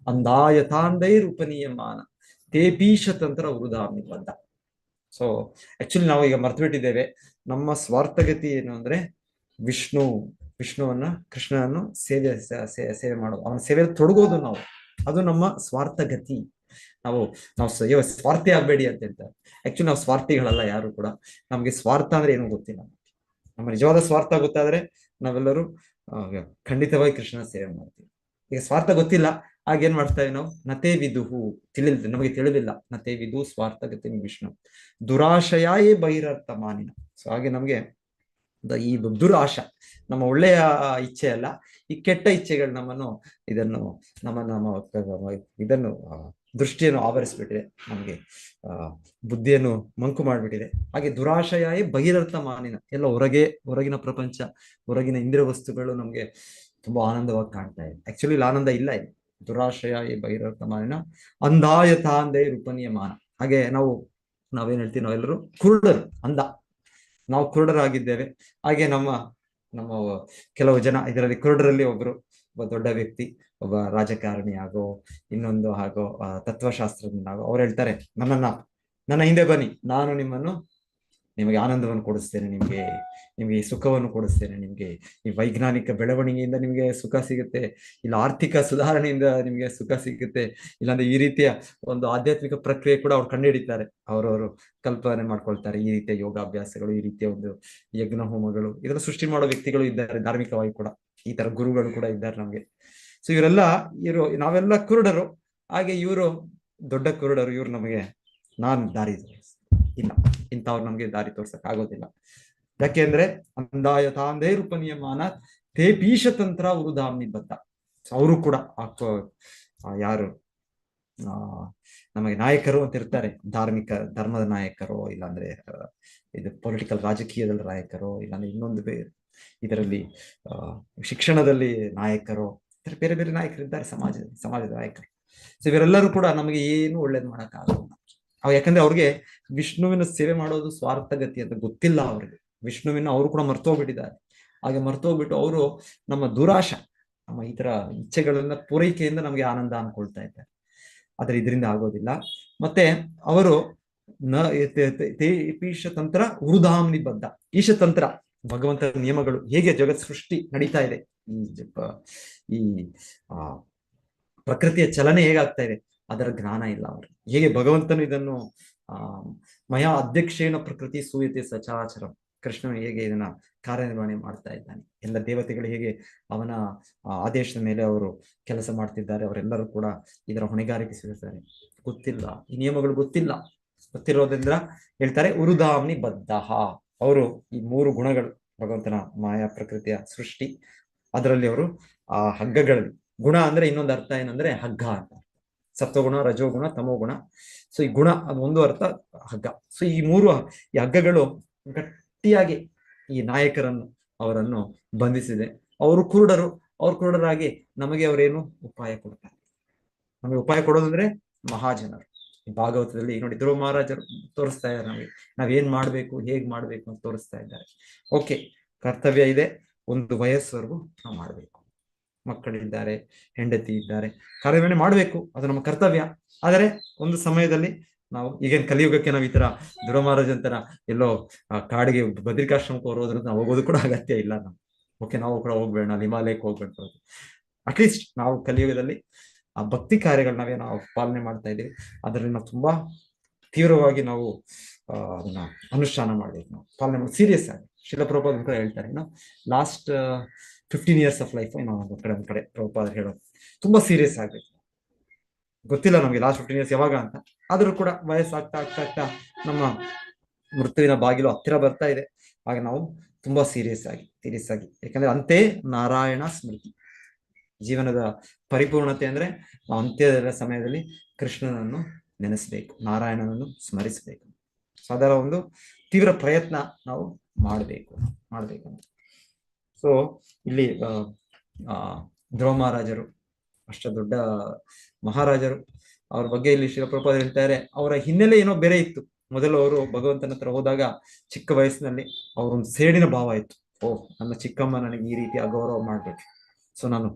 A: ಅಂದಾಯತಾಂದೈರ್ ಉಪನೀಯಮಾನ ತೇಪೀಶ ತಂತ್ರ ವೃದಾಮಿ ಬಂದ. ಸೊ ಆಕ್ಚುಲಿ ನಾವು ಈಗ ಮರ್ತು ಬಿಟ್ಟಿದ್ದೇವೆ, ನಮ್ಮ ಸ್ವಾರ್ಥಗತಿ ಏನು ಅಂದ್ರೆ ವಿಷ್ಣುವನ್ನ, ಕೃಷ್ಣನನ್ನು ಸೇವೆ ಮಾಡೋದು, ಅವನ ಸೇವೆಯಲ್ಲಿ ತೊಡಗೋದು ನಾವು. ಅದು ನಮ್ಮ ಸ್ವಾರ್ಥಗತಿ. ನಾವು ಸ್ವಾರ್ಥಿ ಆಗ್ಬೇಡಿ ಅಂತ ಹೇಳ್ತಾರೆ. ಆಕ್ಚುಲಿ ನಾವು ಸ್ವಾರ್ಥಿಗಳಲ್ಲ ಯಾರು ಕೂಡ. ನಮ್ಗೆ ಸ್ವಾರ್ಥ ಅಂದ್ರೆ ಏನು ಗೊತ್ತಿಲ್ಲ. ನಮ್ಮ ನಿಜವಾದ ಸ್ವಾರ್ಥ ಗೊತ್ತಾದ್ರೆ ನಾವೆಲ್ಲರೂ ಖಂಡಿತವಾಗಿ ಕೃಷ್ಣನ ಸೇವೆ ಮಾಡ್ತೀವಿ. ಈಗ ಸ್ವಾರ್ಥ ಗೊತ್ತಿಲ್ಲ, ಆಗೇನ್ ಮಾಡ್ತೇವೆ ನಾವು? ನತೇ ವಿದುಹು, ನಮಗೆ ತಿಳಿದಿಲ್ಲ. ನತೇ ವಿದು ಸ್ವಾರ್ಥಗತಿ ವಿಷ್ಣು ದುರಾಶಯಾಯೇ ಬಹಿರರ್ಥ ಮಾನಿನ. ಸೊ ಹಾಗೆ ನಮ್ಗೆ ಈ ದುರಾಶ, ನಮ್ಮ ಒಳ್ಳೆಯ ಇಚ್ಛೆ ಅಲ್ಲ, ಈ ಕೆಟ್ಟ ಇಚ್ಛೆಗಳು ನಮ್ಮನ್ನು ಇದನ್ನು ದೃಷ್ಟಿಯನ್ನು ಆವರಿಸ್ಬಿಟ್ಟಿದೆ, ನಮ್ಗೆ ಬುದ್ಧಿಯನ್ನು ಮಂಕು ಮಾಡ್ಬಿಟ್ಟಿದೆ. ಹಾಗೆ ದುರಾಶಯಾಯೇ ಬಹಿರರ್ಥ ಮಾನಿನ, ಎಲ್ಲ ಹೊರಗಿನ ಪ್ರಪಂಚ, ಹೊರಗಿನ ಇಂದ್ರಿಯ ವಸ್ತುಗಳು ನಮ್ಗೆ ತುಂಬಾ ಆನಂದವಾಗಿ ಕಾಣ್ತಾ ಇದೆ. ಆಕ್ಚುಲಿ ಇಲ್ಲಿ ಆನಂದ ಇಲ್ಲ. ಇದೆ ದುರಾಶಯಾಯೇ ಬಹಿರರ್ಥ ಮಾನಿನ ಅಂಧಾಯತಾಂದೇ ರೂಪನೀಯಮಾನ. ಹಾಗೆ ನಾವೇನ್ ಹೇಳ್ತೀವಿ, ನಾವೆಲ್ಲರೂ ಕುರುಡರು, ಅಂಧ. ನಾವು ಕುರುಡರಾಗಿದ್ದೇವೆ. ಹಾಗೆ ನಮ್ಮ ಕೆಲವು ಜನ ಇದರಲ್ಲಿ ಕುರುಡರಲ್ಲಿ ಒಬ್ಬ ದೊಡ್ಡ ವ್ಯಕ್ತಿ, ಒಬ್ಬ ರಾಜಕಾರಣಿ ಆಗೋ, ಇನ್ನೊಂದು ಆಗೋ, ತತ್ವಶಾಸ್ತ್ರಜ್ಞನಾಗೋ, ಅವ್ರು ಹೇಳ್ತಾರೆ, ನನ್ನ ಹಿಂದೆ ಬನ್ನಿ, ನಾನು ನಿಮಗೆ ಆನಂದವನ್ನು ಕೊಡಿಸ್ತೇನೆ, ನಿಮ್ಗೆ ಸುಖವನ್ನು ಕೊಡಿಸ್ತೇನೆ, ನಿಮ್ಗೆ ಈ ವೈಜ್ಞಾನಿಕ ಬೆಳವಣಿಗೆಯಿಂದ ನಿಮ್ಗೆ ಸುಖ ಸಿಗುತ್ತೆ, ಇಲ್ಲ ಆರ್ಥಿಕ ಸುಧಾರಣೆಯಿಂದ ನಿಮ್ಗೆ ಸುಖ ಸಿಗುತ್ತೆ, ಇಲ್ಲಾಂದ್ರೆ ಈ ರೀತಿಯ ಒಂದು ಆಧ್ಯಾತ್ಮಿಕ ಪ್ರಕ್ರಿಯೆ ಕೂಡ ಅವ್ರು ಕಂಡುಹಿಡಿತಾರೆ. ಅವರವರು ಕಲ್ಪನೆ ಮಾಡ್ಕೊಳ್ತಾರೆ. ಈ ರೀತಿಯ ಯೋಗಾಭ್ಯಾಸಗಳು, ಈ ರೀತಿಯ ಒಂದು ಯಜ್ಞ ಹೋಮಗಳು, ಇದೆಲ್ಲ ಸೃಷ್ಟಿ ಮಾಡೋ ವ್ಯಕ್ತಿಗಳು ಇದ್ದಾರೆ, ಧಾರ್ಮಿಕವಾಗಿ ಕೂಡ ಈ ತರ ಗುರುಗಳು ಕೂಡ ಇದ್ದಾರೆ ನಮ್ಗೆ. ಸೊ ನಾವೆಲ್ಲ ಕುರುಡರು. ಹಾಗೆ ಇವರು ದೊಡ್ಡ ಕುರುಡರು. ಇವ್ರು ನಮಗೆ ದಾರಿ ಇಲ್ಲ, ಇಂಥವ್ರು ನಮ್ಗೆ ದಾರಿ ತೋರ್ಸಕ್ ಆಗೋದಿಲ್ಲ. ಯಾಕೆಂದ್ರೆ ಅಂದಾಯತಾಂದೇ ರೂಪನೀಯಮಾನ ತೇ ಪೀಶತಂತ್ರ ವೃಧಾಮ್ನಿ ಬದ್ಧ. ಅವರು ಕೂಡ ಯಾರು ನಮಗೆ ನಾಯಕರು ಅಂತ ಇರ್ತಾರೆ, ಧರ್ಮದ ನಾಯಕರು, ಇಲ್ಲಾಂದ್ರೆ ಇದು ಪೊಲಿಟಿಕಲ್ ರಾಜಕೀಯದಲ್ಲಿ ನಾಯಕರು, ಇಲ್ಲಾಂದ್ರೆ ಇನ್ನೊಂದು ಇದರಲ್ಲಿ ಶಿಕ್ಷಣದಲ್ಲಿ ನಾಯಕರು, ಬೇರೆ ಬೇರೆ ನಾಯಕರಿದ್ದಾರೆ, ಸಮಾಜದ ನಾಯಕರು. ಸೊ ಇವರೆಲ್ಲರೂ ಕೂಡ ನಮಗೆ ಏನು ಒಳ್ಳೇದು ಮಾಡಕ್ಕಾಗಲ್ಲ. ಯಾಕಂದ್ರೆ ಅವ್ರಿಗೆ ವಿಷ್ಣುವಿನ ಸೇವೆ ಮಾಡೋದು ಸ್ವಾರ್ಥಗತಿ ಅಂತ ಗೊತ್ತಿಲ್ಲ. ಅವ್ರಿಗೆ ವಿಷ್ಣುವಿನ ಅವರು ಕೂಡ ಮರ್ತೋಗ್ಬಿಟ್ಟಿದ್ದಾರೆ. ಹಾಗೆ ಮರ್ತೋಗ್ಬಿಟ್ಟು ಅವರು ನಮ್ಮ ದುರಾಶ, ನಮ್ಮ ಈ ತರ ಇಚ್ಛೆಗಳನ್ನ ಪೂರೈಕೆಯಿಂದ ನಮಗೆ ಆನಂದ ಅನ್ಕೊಳ್ತಾ ಇದ್ದಾರೆ. ಆದ್ರೆ ಇದರಿಂದ ಆಗೋದಿಲ್ಲ. ಮತ್ತೆ ಅವರು ಈಶತಂತ್ರ ವೃಧಾಮ್ನಿ ಬದ್ಧ. ಈಶತಂತ್ರ, ಭಗವಂತನ ನಿಯಮಗಳು, ಹೇಗೆ ಜಗತ್ ಸೃಷ್ಟಿ ನಡೀತಾ ಇದೆ, ಈ ಪ್ರಕೃತಿಯ ಚಲನೆ ಹೇಗಾಗ್ತಾ ಇದೆ ಅದರ ಜ್ಞಾನ ಇಲ್ಲ ಅವ್ರಿಗೆ. ಹೇಗೆ ಭಗವಂತನು ಇದನ್ನು ಮಯಾ ಅಧ್ಯಕ್ಷೇನ ಪ್ರಕೃತಿ ಸೂಯತೆ ಸಚಾಚರಂ, ಕೃಷ್ಣನು ಹೇಗೆ ಇದನ್ನ ಕಾರ್ಯನಿರ್ವಹಣೆ ಮಾಡ್ತಾ ಇದ್ದಾನೆ, ಎಲ್ಲ ದೇವತೆಗಳು ಹೇಗೆ ಅವನ ಆದೇಶದ ಮೇಲೆ ಅವರು ಕೆಲಸ ಮಾಡ್ತಿದ್ದಾರೆ, ಅವರೆಲ್ಲರೂ ಕೂಡ ಇದರ ಹೊಣೆಗಾರಿಕೆ ಸಿಗುತ್ತಾರೆ. ಗೊತ್ತಿಲ್ಲ, ಈ ನಿಯಮಗಳು ಗೊತ್ತಿರೋದ್ರಿಂದ ಹೇಳ್ತಾರೆ ಉರುಧಾಮ್ನಿ ಬದ್ಧ. ಅವರು ಈ 3 ಗುಣಗಳು, ಭಗವಂತನ ಮಾಯಾ ಪ್ರಕೃತಿಯ ಸೃಷ್ಟಿ, ಅದರಲ್ಲಿ ಅವರು ಆ ಹಗ್ಗಗಳಲ್ಲಿ, ಗುಣ ಅಂದ್ರೆ ಇನ್ನೊಂದು ಅರ್ಥ ಏನಂದ್ರೆ ಹಗ್ಗ ಅಂತ, ಸತ್ವಗುಣ, ರಜೋಗುಣ, ತಮೋಗುಣ. ಸೊ ಈ ಗುಣ ಅದು ಒಂದು ಅರ್ಥ, ಹಗ್ಗ. ಸೊ ಈ 3 ಹಗ್ಗಗಳು ಗಟ್ಟಿಯಾಗಿ ಈ ನಾಯಕರನ್ನು, ಅವರನ್ನು ಬಂಧಿಸಿದೆ. ಅವರು ಕುರುಡರಾಗಿ ನಮಗೆ ಅವರೇನು ಉಪಾಯ ಕೊಡ್ತಾರೆ. ನಮಗೆ ಉಪಾಯ ಕೊಡೋದಂದ್ರೆ ಮಹಾಜನರು. ಭಾಗವತದಲ್ಲಿ ನೋಡಿ, ಧ್ರುವ ಮಹಾರಾಜರು ತೋರಿಸ್ತಾ ಇದ್ದಾರೆ ನಮಗೆ ನಾವೇನ್ ಮಾಡ್ಬೇಕು, ಹೇಗ್ ಮಾಡ್ಬೇಕು ಅಂತ ತೋರಿಸ್ತಾ ಇದ್ದಾರೆ. ಓಕೆ, ಕರ್ತವ್ಯ ಇದೆ, ಒಂದು ವಯಸ್ಸುವರೆಗೂ ನಾವು ಮಾಡ್ಬೇಕು. ಮಕ್ಕಳಿದ್ದಾರೆ, ಹೆಂಡತಿ ಇದ್ದಾರೆ, ಕಾರ್ಯನಿರ್ವಹಣೆ ಮಾಡ್ಬೇಕು, ಅದು ನಮ್ಮ ಕರ್ತವ್ಯ. ಆದರೆ ಒಂದು ಸಮಯದಲ್ಲಿ ನಾವು ಈಗೇನು ಕಲಿಯುಗಕ್ಕೆ ನಾವು ಈ ತರ ಧ್ರುವ ಮಹಾರಾಜ್ ಅಂತರ ಎಲ್ಲೋ ಕಾಡಿಗೆ ಬದ್ರಿಕಾಶ್ರಮಕ್ಕೆ ಹೋಗೋದ್ರಿಂದ ನಾವು ಹೋಗೋದು ಕೂಡ ಅಗತ್ಯ ಇಲ್ಲ. ಓಕೆ, ನಾವು ಕೂಡ ಹೋಗ್ಬೇಡ, ನಾವು ಹಿಮಾಲಯಕ್ಕೆ ಹೋಗ್ಬೇಕು. ಅಟ್ಲೀಸ್ಟ್ ನಾವು ಕಲಿಯುಗದಲ್ಲಿ ಆ ಭಕ್ತಿ ಕಾರ್ಯಗಳು ನಾವೇ ನಾವು ಪಾಲನೆ ಮಾಡ್ತಾ ಇದ್ದೀವಿ, ಅದರಲ್ಲಿ ನಾವು ತುಂಬಾ ತೀವ್ರವಾಗಿ ನಾವು ಅದನ್ನ ಅನುಷ್ಠಾನ ಮಾಡಬೇಕು, ನಾವು ಪಾಲನೆ ಮಾಡಿ ಸೀರಿಯಸ್ ಆಗಿ. ಶಿಲ ಪ್ರಭುಪಾದ ಕೂಡ ಹೇಳ್ತಾರೆ, ಲಾಸ್ಟ್ 15 years ಆಫ್ ಲೈಫ್ ಏನೋ ಒಂದ್ ಕಡೆ ಪ್ರಭುಪಾದ ಹೇಳೋದು, ತುಂಬಾ ಸೀರಿಯಸ್ ಆಗ್ಬೇಕು. ಗೊತ್ತಿಲ್ಲ ನಮ್ಗೆ ಲಾಸ್ಟ್ 15 years ಯಾವಾಗ ಅಂತ, ಆದ್ರೂ ಕೂಡ ವಯಸ್ಸಾಗ್ತಾ ಆಗ್ತಾ ಆಗ್ತಾ ನಮ್ಮ ಮೃತ್ಯುವಿನ ಬಾಗಿಲು ಹತ್ತಿರ ಬರ್ತಾ ಇದೆ. ಆಗ ನಾವು ತುಂಬಾ ಸೀರಿಯಸ್ ಆಗಿ, ಯಾಕಂದ್ರೆ ಅಂತೆ ನಾರಾಯಣ ಸ್ಮೃತಿ, ಜೀವನದ ಪರಿಪೂರ್ಣತೆ ಅಂದ್ರೆ ನಾವು ಅಂತ್ಯದ ಸಮಯದಲ್ಲಿ ಕೃಷ್ಣನನ್ನು ನೆನೆಸ್ಬೇಕು, ನಾರಾಯಣನನ್ನು ಸ್ಮರಿಸಬೇಕು. ಸೊ ಅದರ ಒಂದು ತೀವ್ರ ಪ್ರಯತ್ನ ನಾವು ಮಾಡಬೇಕು. ಸೊ ಇಲ್ಲಿ ಧ್ರುವ ಮಹಾರಾಜರು ಅಷ್ಟ ದೊಡ್ಡ ಮಹಾರಾಜರು, ಅವ್ರ ಬಗ್ಗೆ ಇಲ್ಲಿ ಶ್ರೀಲ ಪ್ರಭುಪಾದ ಹೇಳ್ತಾರೆ, ಅವರ ಹಿನ್ನೆಲೆ ಏನೋ ಬೇರೆ ಇತ್ತು. ಮೊದಲು ಅವರು ಭಗವಂತನ ಹತ್ರ ಹೋದಾಗ ಚಿಕ್ಕ ವಯಸ್ಸಿನಲ್ಲಿ ಅವ್ರೊಂದು ಸೇಡಿನ ಭಾವ ಇತ್ತು. ನನ್ನ ಚಿಕ್ಕಮ್ಮ ನನಗೆ ಈ ರೀತಿ ಅಗೌರವ ಮಾಡ್ಬೇಕು, ಸೊ ನಾನು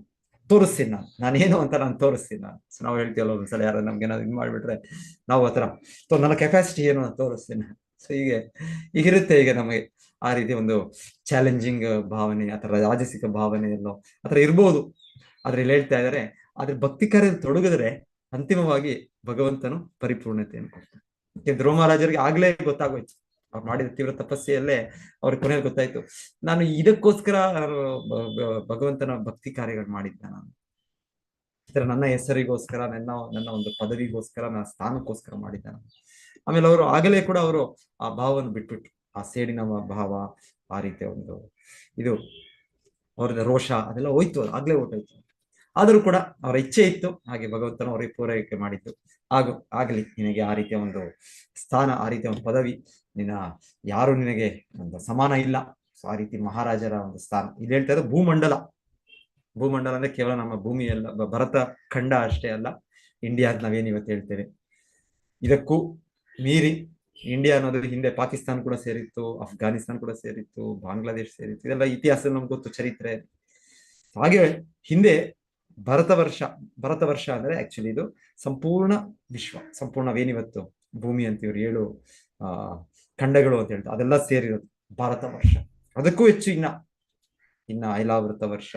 A: ತೋರಿಸ್ತೀನಿ, ನಾನೇನು ಅಂತ ನಾನು ತೋರಿಸ್ತೀನಿ. ಸೊ ನಾವು ಹೇಳ್ತೀವಲ್ಲ ಒಂದ್ಸಲ ಯಾರು ನಮ್ಗೆ ಏನಾದ್ರು ಇದು ಮಾಡ್ಬಿಟ್ರೆ ನಾವು ಆತರ, ಸೊ ನನ್ನ ಕೆಪಾಸಿಟಿ ಏನು ಅಂತ ತೋರಿಸ್ತೀನಿ. ಸೊ ಈಗಿರುತ್ತೆ ಈಗ ನಮಗೆ ಆ ರೀತಿ ಒಂದು ಚಾಲೆಂಜಿಂಗ್ ಭಾವನೆ, ಆತರ ರಾಜಸಿಕ ಭಾವನೆ ಎಲ್ಲೋ ಆತರ ಇರ್ಬೋದು. ಆದ್ರೆ ಇಲ್ಲಿ ಹೇಳ್ತಾ ಇದಾರೆ, ಆದ್ರೆ ಭಕ್ತಿ ಕಾರ್ಯದಲ್ಲಿ ತೊಡಗಿದ್ರೆ ಅಂತಿಮವಾಗಿ ಭಗವಂತನು ಪರಿಪೂರ್ಣತೆಯನ್ನು ಕೊಡ್ತಾನೆ. ಧ್ರುವ ಮಹಾರಾಜರಿಗೆ ಆಗ್ಲೇ ಗೊತ್ತಾಗೋಯ್ತು, ಅವ್ರು ಮಾಡಿದ ತೀವ್ರ ತಪಸ್ಸೆಯಲ್ಲೇ ಅವ್ರಿಗೆ ಕೊನೆಯಲ್ಲಿ ಗೊತ್ತಾಯ್ತು, ನಾನು ಇದಕ್ಕೋಸ್ಕರ ಭಗವಂತನ ಭಕ್ತಿ ಕಾರ್ಯಗಳು ಮಾಡಿದ್ದ, ನಾನು ನನ್ನ ಹೆಸರಿಗೋಸ್ಕರ, ನನ್ನ ಒಂದು ಪದವಿಗೋಸ್ಕರ, ನನ್ನ ಸ್ಥಾನಕ್ಕೋಸ್ಕರ ಮಾಡಿದ್ದ ನಾನು. ಆಮೇಲೆ ಅವರು ಆಗಲೇ ಕೂಡ ಅವರು ಆ ಭಾವವನ್ನು ಬಿಟ್ಬಿಟ್ರು, ಆ ಸೇಡಿನ ಭಾವ, ಆ ರೀತಿಯ ಒಂದು ಇದು ಅವ್ರದ್ದು ರೋಷ ಅದೆಲ್ಲ ಹೋಯ್ತು, ಆಗ್ಲೇ ಹೊಟ್ಟೋಯ್ತು. ಆದ್ರೂ ಕೂಡ ಅವರ ಇಚ್ಛೆ ಇತ್ತು, ಹಾಗೆ ಭಗವಂತನ ಅವರಿಗೆ ಪೂರೈಕೆ ಮಾಡಿದ್ದು. ಆಗ್ಲಿ ನಿನಗೆ ಆ ರೀತಿಯ ಒಂದು ಸ್ಥಾನ, ಆ ರೀತಿಯ ಒಂದು ಪದವಿ, ಯಾರು ನಿನಗೆ ಒಂದು ಸಮಾನ ಇಲ್ಲ. ಸೊ ಆ ರೀತಿ ಮಹಾರಾಜರ ಒಂದು ಸ್ಥಾನ ಇಲ್ಲಿ ಹೇಳ್ತಾ ಇರೋದು ಭೂಮಂಡಲ ಅಂದ್ರೆ ಕೇವಲ ನಮ್ಮ ಭೂಮಿಯಲ್ಲ, ಭರತ ಖಂಡ ಅಷ್ಟೇ ಅಲ್ಲ, ಇಂಡಿಯಾ ಅಂತ ನಾವೇನು ಇವತ್ತು ಹೇಳ್ತೇವೆ, ಇದಕ್ಕೂ ಮೀರಿ ಇಂಡಿಯಾ ಅನ್ನೋದು ಹಿಂದೆ ಪಾಕಿಸ್ತಾನ ಕೂಡ ಸೇರಿತ್ತು, ಅಫ್ಘಾನಿಸ್ತಾನ ಕೂಡ ಸೇರಿತ್ತು, ಬಾಂಗ್ಲಾದೇಶ ಸೇರಿತ್ತು. ಇದೆಲ್ಲ ಇತಿಹಾಸ ನಮ್ಗೆ ಗೊತ್ತು, ಚರಿತ್ರೆ. ಹಾಗೆ ಹಿಂದೆ ಭರತ ವರ್ಷ ಅಂದ್ರೆ ಆಕ್ಚುಲಿ ಇದು ಸಂಪೂರ್ಣ ವಿಶ್ವ, ಸಂಪೂರ್ಣವೇನಿವತ್ತು ಭೂಮಿ ಅಂತ ಇವ್ರು 7 ಖಂಡಗಳು ಅಂತ ಹೇಳ್ತಾರೆ, ಅದೆಲ್ಲ ಸೇರಿರೋದು ಭಾರತ ವರ್ಷ. ಅದಕ್ಕೂ ಹೆಚ್ಚು ಇನ್ನ ಐಲಾವೃತ ವರ್ಷ,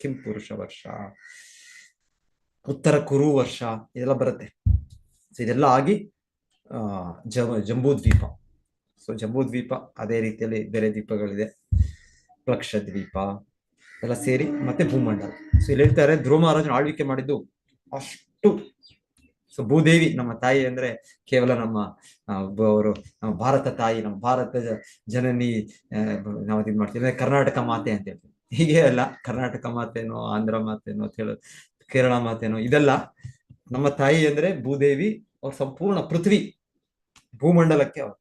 A: ಕಿಂಪುರುಷ ವರ್ಷ, ಉತ್ತರ ಕುರು ವರ್ಷ, ಇದೆಲ್ಲ ಬರುತ್ತೆ. ಸೊ ಇದೆಲ್ಲ ಆಗಿ ಜಂಬೂ ದ್ವೀಪ. ಸೊ ಜಂಬೂ ದ್ವೀಪ, ಅದೇ ರೀತಿಯಲ್ಲಿ ಬೇರೆ ದ್ವೀಪಗಳಿದೆ, ಪ್ಲಕ್ಷ ದ್ವೀಪ ಎಲ್ಲ ಸೇರಿ ಮತ್ತೆ ಭೂಮಂಡಲ. ಸೊ ಇಲ್ಲಿ ಹೇಳ್ತಾರೆ, ಧ್ರುವ ಮಹಾರಾಜನ ಆಳ್ವಿಕೆ ಮಾಡಿದ್ದು ಅಷ್ಟು. ಸೊ ಭೂದೇವಿ ನಮ್ಮ ತಾಯಿ ಅಂದ್ರೆ ಕೇವಲ ನಮ್ಮ ಭಾರತ ತಾಯಿ, ನಮ್ಮ ಭಾರತ ಜನನಿ, ನಾವು ಇದು ಮಾಡ್ತೀವಿ ಕರ್ನಾಟಕ ಮಾತೆ ಅಂತ ಹೇಳ್ತೀವಿ. ಹೀಗೆ ಅಲ್ಲ, ಕರ್ನಾಟಕ ಮಾತೇನೋ, ಆಂಧ್ರ ಮಾತೇನೋ, ಕೇರಳ ಮಾತೇನೋ, ಇದೆಲ್ಲ ನಮ್ಮ ತಾಯಿ ಅಂದ್ರೆ ಭೂದೇವಿ. ಅವ್ರ ಸಂಪೂರ್ಣ ಪೃಥ್ವಿ, ಭೂಮಂಡಲಕ್ಕೆ ಅವ್ರು.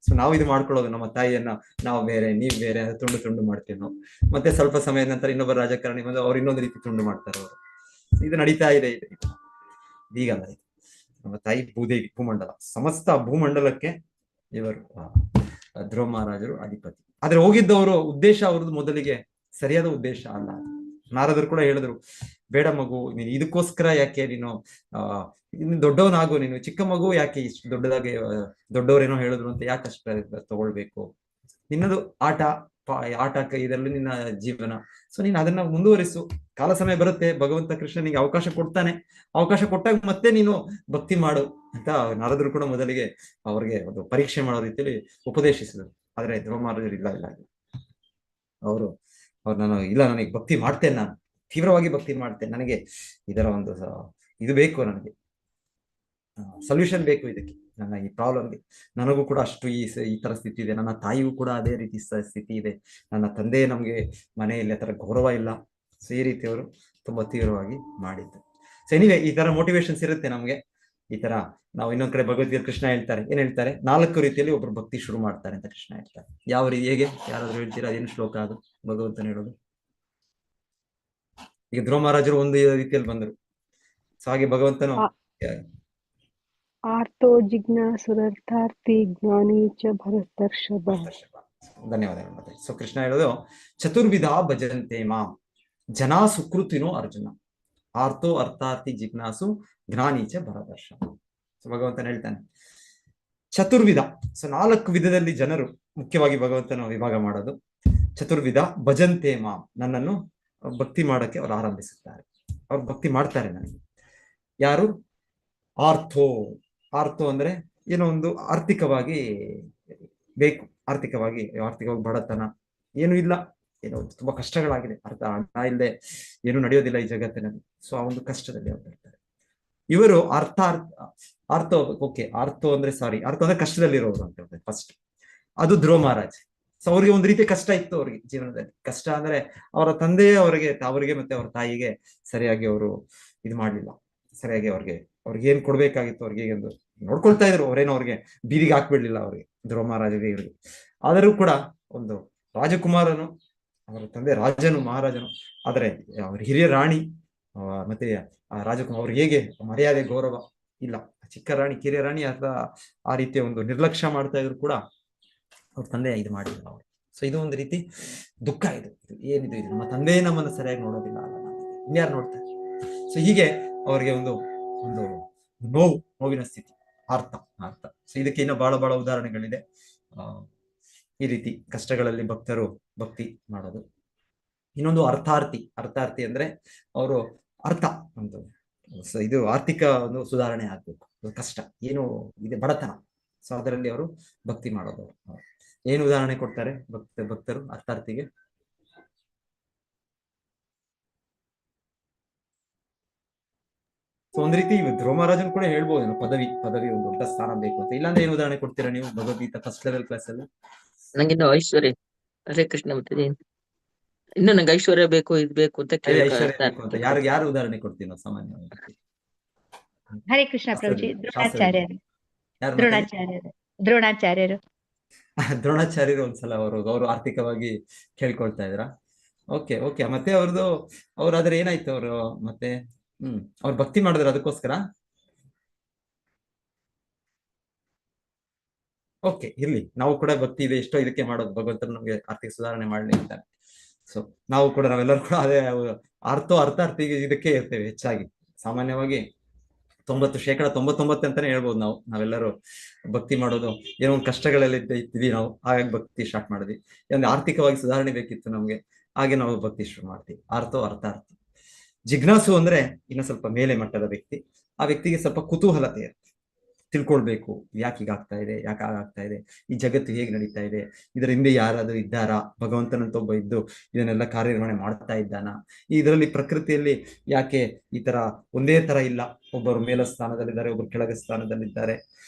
A: ಸೊ ನಾವು ಇದು ಮಾಡ್ಕೊಳ್ಳೋದು, ನಮ್ಮ ತಾಯಿಯನ್ನ ನಾವು ಬೇರೆ, ನೀವ್ ಬೇರೆ ಅಂತ ತುಂಡು ಮಾಡ್ತೀವಿ ನಾವು. ಮತ್ತೆ ಸ್ವಲ್ಪ ಸಮಯದ ನಂತರ ಇನ್ನೊಬ್ಬ ರಾಜಕಾರಣಿ ಬಂದು ಅವ್ರು ಇನ್ನೊಂದು ರೀತಿ ತುಂಡು ಮಾಡ್ತಾರೆ ಅವರು. ಇದು ನಡೀತಾ ಇದೆ. ಈಗಲ್ಲ, ಇದು ನಮ್ಮ ತಾಯಿ ಭೂದೇವಿ, ಭೂಮಂಡಲ, ಸಮಸ್ತ ಭೂಮಂಡಲಕ್ಕೆ ಇವರು ಧ್ರುವ ಮಹಾರಾಜರು ಅಧಿಪತಿ. ಆದ್ರೆ ಹೋಗಿದ್ದವರು ಉದ್ದೇಶ ಅವ್ರದ್ದು ಮೊದಲಿಗೆ ಸರಿಯಾದ ಉದ್ದೇಶ ಅಲ್ಲ. ನಾರದರು ಕೂಡ ಹೇಳಿದ್ರು, ಬೇಡ ಮಗು, ನೀನು ಇದಕ್ಕೋಸ್ಕರ ಯಾಕೆ ನೀನು ದೊಡ್ಡವನಾಗು, ನೀನು ಚಿಕ್ಕ ಮಗು ಯಾಕೆ ಇಷ್ಟು ದೊಡ್ಡದಾಗಿ ದೊಡ್ಡವರೇನೋ ಹೇಳಿದ್ರು ಅಂತ ಯಾಕಷ್ಟ ತಗೊಳ್ಬೇಕು, ನಿನ್ನದು ಆಟಕ್ಕೆ ಇದರಲ್ಲಿ ನಿನ್ನ ಜೀವನ. ಸೊ ನೀನು ಅದನ್ನ ಮುಂದುವರಿಸು, ಕಾಲ ಸಮಯ ಬರುತ್ತೆ, ಭಗವಂತ ಕೃಷ್ಣ ನಿಂಗೆ ಅವಕಾಶ ಕೊಡ್ತಾನೆ, ಅವಕಾಶ ಕೊಟ್ಟಾಗ ಮತ್ತೆ ನೀನು ಭಕ್ತಿ ಮಾಡು ಅಂತ ನಾರದರು ಕೂಡ ಮೊದಲಿಗೆ ಅವ್ರಿಗೆ ಒಂದು ಪರೀಕ್ಷೆ ಮಾಡೋ ರೀತಿಯಲ್ಲಿ ಉಪದೇಶಿಸಿದರು. ಆದ್ರೆ ಧ್ರುವ ಮಹಾರಾಜರು ಇಲ್ಲ, ಅವರು ನನಗೆ ಭಕ್ತಿ ಮಾಡ್ತೇನೆ, ನಾನು ತೀವ್ರವಾಗಿ ಭಕ್ತಿ ಮಾಡ್ತೇನೆ, ನನಗೆ ಇದರ ಒಂದು ಇದು ಬೇಕು, ನನಗೆ ಸೊಲ್ಯೂಷನ್ ಬೇಕು ಇದಕ್ಕೆ, ನನ್ನ ಈ ಪ್ರಾಬ್ಲಮ್ಗೆ. ನನಗೂ ಕೂಡ ಅಷ್ಟು ಈ ತರ ಸ್ಥಿತಿ ಇದೆ, ನನ್ನ ತಾಯಿಗೂ ಕೂಡ ಅದೇ ರೀತಿ ಸ್ಥಿತಿ ಇದೆ, ನನ್ನ ತಂದೆ ನಮ್ಗೆ ಮನೆಯಲ್ಲಿ ಆ ತರ ಗೌರವ ಇಲ್ಲ. ಸೊ ಈ ರೀತಿ ಅವರು ತುಂಬಾ ತೀವ್ರವಾಗಿ ಮಾಡಿದ್ದು. ಸೊ ಎನಿವೆ, ಈ ತರ ಮೋಟಿವೇಶನ್ಸ್ ಇರುತ್ತೆ ನಮ್ಗೆ. ಈ ತರ ನಾವು ಇನ್ನೊಂದ್ ಕಡೆ ಭಗವದ್ಗೀತೆ ಕೃಷ್ಣ ಏನ್ ಹೇಳ್ತಾರೆ, 4 ರೀತಿಯಲ್ಲಿ ಒಬ್ರು ಭಕ್ತಿ ಶುರು ಮಾಡ್ತಾರೆ ಅಂತ ಕೃಷ್ಣ ಹೇಳ್ತಾರೆ. ಯಾವ ರೀತಿ, ಹೇಗೆ, ಯಾರಾದ್ರೂ ಹೇಳ್ತೀರಾ? ಅದೇನು ಶ್ಲೋಕ ಅದು ಭಗವಂತನ ಹೇಳೋದು? ಈಗ ಧ್ರುವ ಮಹಾರಾಜರು ಒಂದು ರೀತಿಯಲ್ಲಿ ಬಂದರು. ಸೊ ಹಾಗೆ ಭಗವಂತನು
B: ಆರ್ತೋ ಜಿಜ್ಞಾಸುರರ್ಥಾರ್ಥಿ ಜ್ಞಾನಿ ಚ ಭರತರ್ಷಭ.
A: ಧನ್ಯವಾದಗಳು. ಸೊ ಕೃಷ್ಣ ಹೇಳೋದು, ಚತುರ್ವಿಧ ಭಜಂತೆ ಮಾಂ ಜನಾ ಸುಕೃತಿನೋ ಅರ್ಜುನ, ಆರ್ತೋ ಅರ್ಥಾರ್ಥಿ ಜಿಜ್ಞಾಸು ಜ್ಞಾನಿ ಚ ಭರತರ್ಷಭ. ಸೊ ಭಗವಂತನ ಹೇಳ್ತಾನೆ ಚತುರ್ವಿಧ. ಸೊ 4 ವಿಧದಲ್ಲಿ ಜನರು ಮುಖ್ಯವಾಗಿ ಭಗವಂತನ ವಿಭಾಗ ಮಾಡೋದು. ಚತುರ್ವಿಧ ಭಜಂತೆ ಮಾಂ, ನನ್ನನ್ನು ಭಕ್ತಿ ಮಾಡಕ್ಕೆ ಅವ್ರು ಆರಂಭಿಸುತ್ತಾರೆ. ಅವ್ರು ಭಕ್ತಿ ಮಾಡ್ತಾರೆ ನನಗೆ. ಯಾರು? ಆರ್ಥೋ. ಆರ್ಥೋ ಅಂದ್ರೆ ಏನೋ ಒಂದು ಆರ್ಥಿಕವಾಗಿ ಬೇಕು, ಆರ್ಥಿಕವಾಗಿ ಬಡತನ, ಏನು ಇಲ್ಲ, ಏನೋ ತುಂಬಾ ಕಷ್ಟಗಳಾಗಿದೆ, ಹಣ ಇಲ್ಲದೆ ಏನು ನಡೆಯೋದಿಲ್ಲ ಈ ಜಗತ್ತಿನಲ್ಲಿ. ಸೊ ಆ ಒಂದು ಕಷ್ಟದಲ್ಲಿ ಅವ್ರು ಬರ್ತಾರೆ. ಇವರು ಆರ್ಥೋ ಓಕೆ, ಆರ್ಥೋ ಅಂದ್ರೆ ಕಷ್ಟದಲ್ಲಿರೋರು ಅಂತ ಹೇಳ್ತಾರೆ ಫಸ್ಟ್. ಅದು ಧ್ರುವ ಮಹಾರಾಜ್. ಸೊ ಅವ್ರಿಗೆ ಒಂದು ರೀತಿ ಕಷ್ಟ ಇತ್ತು ಅವ್ರಿಗೆ ಜೀವನದಲ್ಲಿ. ಕಷ್ಟ ಅಂದ್ರೆ ಅವರ ತಂದೆಯೇ ಅವರಿಗೆ ಮತ್ತೆ ಅವರ ತಾಯಿಗೆ ಸರಿಯಾಗಿ ಅವರು ಇದು ಮಾಡ್ಲಿಲ್ಲ, ಸರಿಯಾಗಿ ಅವ್ರಿಗೆ ಏನ್ ಕೊಡ್ಬೇಕಾಗಿತ್ತು ಅವ್ರಿಗೆ ಒಂದು ನೋಡ್ಕೊಳ್ತಾ ಇದ್ರು. ಅವರೇನೋ ಅವ್ರಿಗೆ ಬೀದಿಗೆ ಹಾಕ್ಬಿಡ್ಲಿಲ್ಲ ಅವ್ರಿಗೆ, ಧ್ರುವ ಮಹಾರಾಜರಿಗೆ ಇವರಿಗೆ. ಆದರೂ ಕೂಡ ಒಂದು ರಾಜಕುಮಾರನು, ಅವರ ತಂದೆ ರಾಜನು, ಮಹಾರಾಜನು, ಆದ್ರೆ ಅವ್ರ ಹಿರಿಯ ರಾಣಿ ಮತ್ತೆ ರಾಜಕುಮಾರ್ ಅವ್ರಿಗೆ ಹೇಗೆ ಮರ್ಯಾದೆ ಗೌರವ ಇಲ್ಲ. ಚಿಕ್ಕ ರಾಣಿ, ಕಿರಿಯ ರಾಣಿ ಆ ರೀತಿಯ ಒಂದು ನಿರ್ಲಕ್ಷ್ಯ ಮಾಡ್ತಾ ಇದ್ರು ಕೂಡ ಅವ್ರ ತಂದೆ ಇದು ಮಾಡಿಲ್ಲ ಅವರು. ಸೊ ಇದು ಒಂದು ರೀತಿ ದುಃಖ. ಇದು ಏನಿದು, ಇದು ನಮ್ಮ ತಂದೆ ನಮ್ಮನ್ನು ಸರಿಯಾಗಿ ನೋಡೋದಿಲ್ಲ ಅಲ್ಲ, ಇನ್ಯಾರು ನೋಡ್ತಾರೆ. ಸೊ ಹೀಗೆ ಅವರಿಗೆ ಒಂದು ನೋವಿನ ಸ್ಥಿತಿ, ಅರ್ಥ. ಸೊ ಇದಕ್ಕೆ ಇನ್ನ ಬಹಳ ಉದಾಹರಣೆಗಳಿದೆ. ಈ ರೀತಿ ಕಷ್ಟಗಳಲ್ಲಿ ಭಕ್ತರು ಭಕ್ತಿ ಮಾಡೋದು. ಇನ್ನೊಂದು ಅರ್ಥಾರ್ಥಿ ಅಂದ್ರೆ ಅವರು ಒಂದು ಇದು ಆರ್ಥಿಕ ಒಂದು ಸುಧಾರಣೆ ಆಗ್ಬೇಕು, ಕಷ್ಟ ಏನು ಇದೆ, ಬಡತನ. ಸೊ ಅದರಲ್ಲಿ ಅವರು ಭಕ್ತಿ ಮಾಡೋದು. ಏನು ಉದಾಹರಣೆ ಕೊಡ್ತಾರೆ ಭಕ್ತರು ಅರ್ಥಾರ್ಥಿಗೆ? ಸೊ ಒಂದ್ ರೀತಿ ಧ್ರುವ ಮಹಾರಾಜನ್ ಕೂಡ ಹೇಳ್ಬೋದು, ಪದವಿ ಒಂದು ದೊಡ್ಡ ಸ್ಥಾನ ಬೇಕು ಅಂತ. ಇಲ್ಲಾಂದ್ರೆ ಏನು ಉದಾಹರಣೆ ಕೊಡ್ತೀರಾ ನೀವು ಭಗವದ್ಗೀತಾ ಫಸ್ಟ್ ಲೆವೆಲ್ ಕ್ಲಾಸ್ ಅಲ್ಲಿ?
C: ನಂಗಿನ್ನು ಐಶ್ವರ್ಯ, ಹರೇ ಕೃಷ್ಣ ಮತ್ತೆ ಇನ್ನು ನಂಗೆ ಐಶ್ವರ್ಯ ಬೇಕು, ಇದ್ ಬೇಕು ಅಂತ
A: ಐಶ್ವರ್ಯ ಬೇಕು ಅಂತ ಯಾರು ಉದಾಹರಣೆ ಕೊಡ್ತೀವಿ ನಾವು ಸಾಮಾನ್ಯವಾಗಿ?
D: ಹರೇ ಕೃಷ್ಣ ಪ್ರಭುಜಿ.
A: ದ್ರೋಣಾಚಾರ್ಯರು ಒಂದ್ಸಲ ಅವರು ಆರ್ಥಿಕವಾಗಿ ಕೇಳ್ಕೊಳ್ತಾ ಇದ್ರ. ಓಕೆ ಮತ್ತೆ ಅವ್ರಾದ್ರೆ ಏನಾಯ್ತು ಅವರು ಮತ್ತೆ ಅವ್ರು ಭಕ್ತಿ ಮಾಡಿದ್ರು ಅದಕ್ಕೋಸ್ಕರ. ಓಕೆ, ಇರ್ಲಿ, ನಾವು ಕೂಡ ಭಕ್ತಿ ಇದೆ, ಎಷ್ಟೋ ಇದಕ್ಕೆ ಮಾಡೋದು, ಭಗವಂತನ ನಮ್ಗೆ ಆರ್ಥಿಕ ಸುಧಾರಣೆ ಮಾಡ್ಲಿ ಅಂತಾನೆ. ಸೊ ನಾವೆಲ್ಲರೂ ಕೂಡ ಅದೇ ಅರ್ಥಾರ್ಥಿಗೆ ಇದಕ್ಕೆ ಇರ್ತೇವೆ ಹೆಚ್ಚಾಗಿ. ಸಾಮಾನ್ಯವಾಗಿ 99% ಅಂತಾನೆ ಹೇಳ್ಬೋದು ನಾವೆಲ್ಲರೂ ಭಕ್ತಿ ಮಾಡೋದು ಏನೋ ಒಂದು ಕಷ್ಟಗಳಲ್ಲಿ ಇದ್ದೀವಿ ನಾವು, ಹಾಗಾಗಿ ಭಕ್ತಿ ಸ್ಟಾರ್ಟ್ ಮಾಡಿದ್ವಿ. ಒಂದು ಆರ್ಥಿಕವಾಗಿ ಸುಧಾರಣೆ ಬೇಕಿತ್ತು ನಮ್ಗೆ, ಹಾಗೆ ನಾವು ಭಕ್ತಿ ಶುರು ಮಾಡ್ತೀವಿ. ಅರ್ಥಾರ್ಥಿ. ಜಿಜ್ಞಾಸು ಅಂದ್ರೆ ಇನ್ನ ಸ್ವಲ್ಪ ಮೇಲೆ ಮಟ್ಟದ ವ್ಯಕ್ತಿ. ಆ ವ್ಯಕ್ತಿಗೆ ಸ್ವಲ್ಪ ಕುತೂಹಲತೆ ಇರುತ್ತೆ, ತಿಳ್ಕೊಳ್ಬೇಕು ಯಾಕೆ ಹೀಗಾಗ್ತಾ ಇದೆ, ಯಾಕೆ ಹಾಗಾಗ್ತಾ ಇದೆ, ಈ ಜಗತ್ತು ಹೇಗೆ ನಡೀತಾ ಇದೆ, ಇದರ ಹಿಂದೆ ಯಾರಾದ್ರೂ ಇದ್ದಾರಾ, ಭಗವಂತನಂತ ಒಬ್ಬ ಇದ್ದು ಇದನ್ನೆಲ್ಲ ಕಾರ್ಯನಿರ್ವಹಣೆ ಮಾಡ್ತಾ ಇದ್ದಾನ, ಇದರಲ್ಲಿ ಪ್ರಕೃತಿಯಲ್ಲಿ ಯಾಕೆ ಈ ತರ ಒಂದೇ ತರ ಇಲ್ಲ, ಒಬ್ಬರು ಮೇಲ ಸ್ಥಾನದಲ್ಲಿದ್ದಾರೆ, ಒಬ್ಬರು ಕೆಳಗ ಸ್ಥಾನದಲ್ಲಿದ್ದಾರೆ.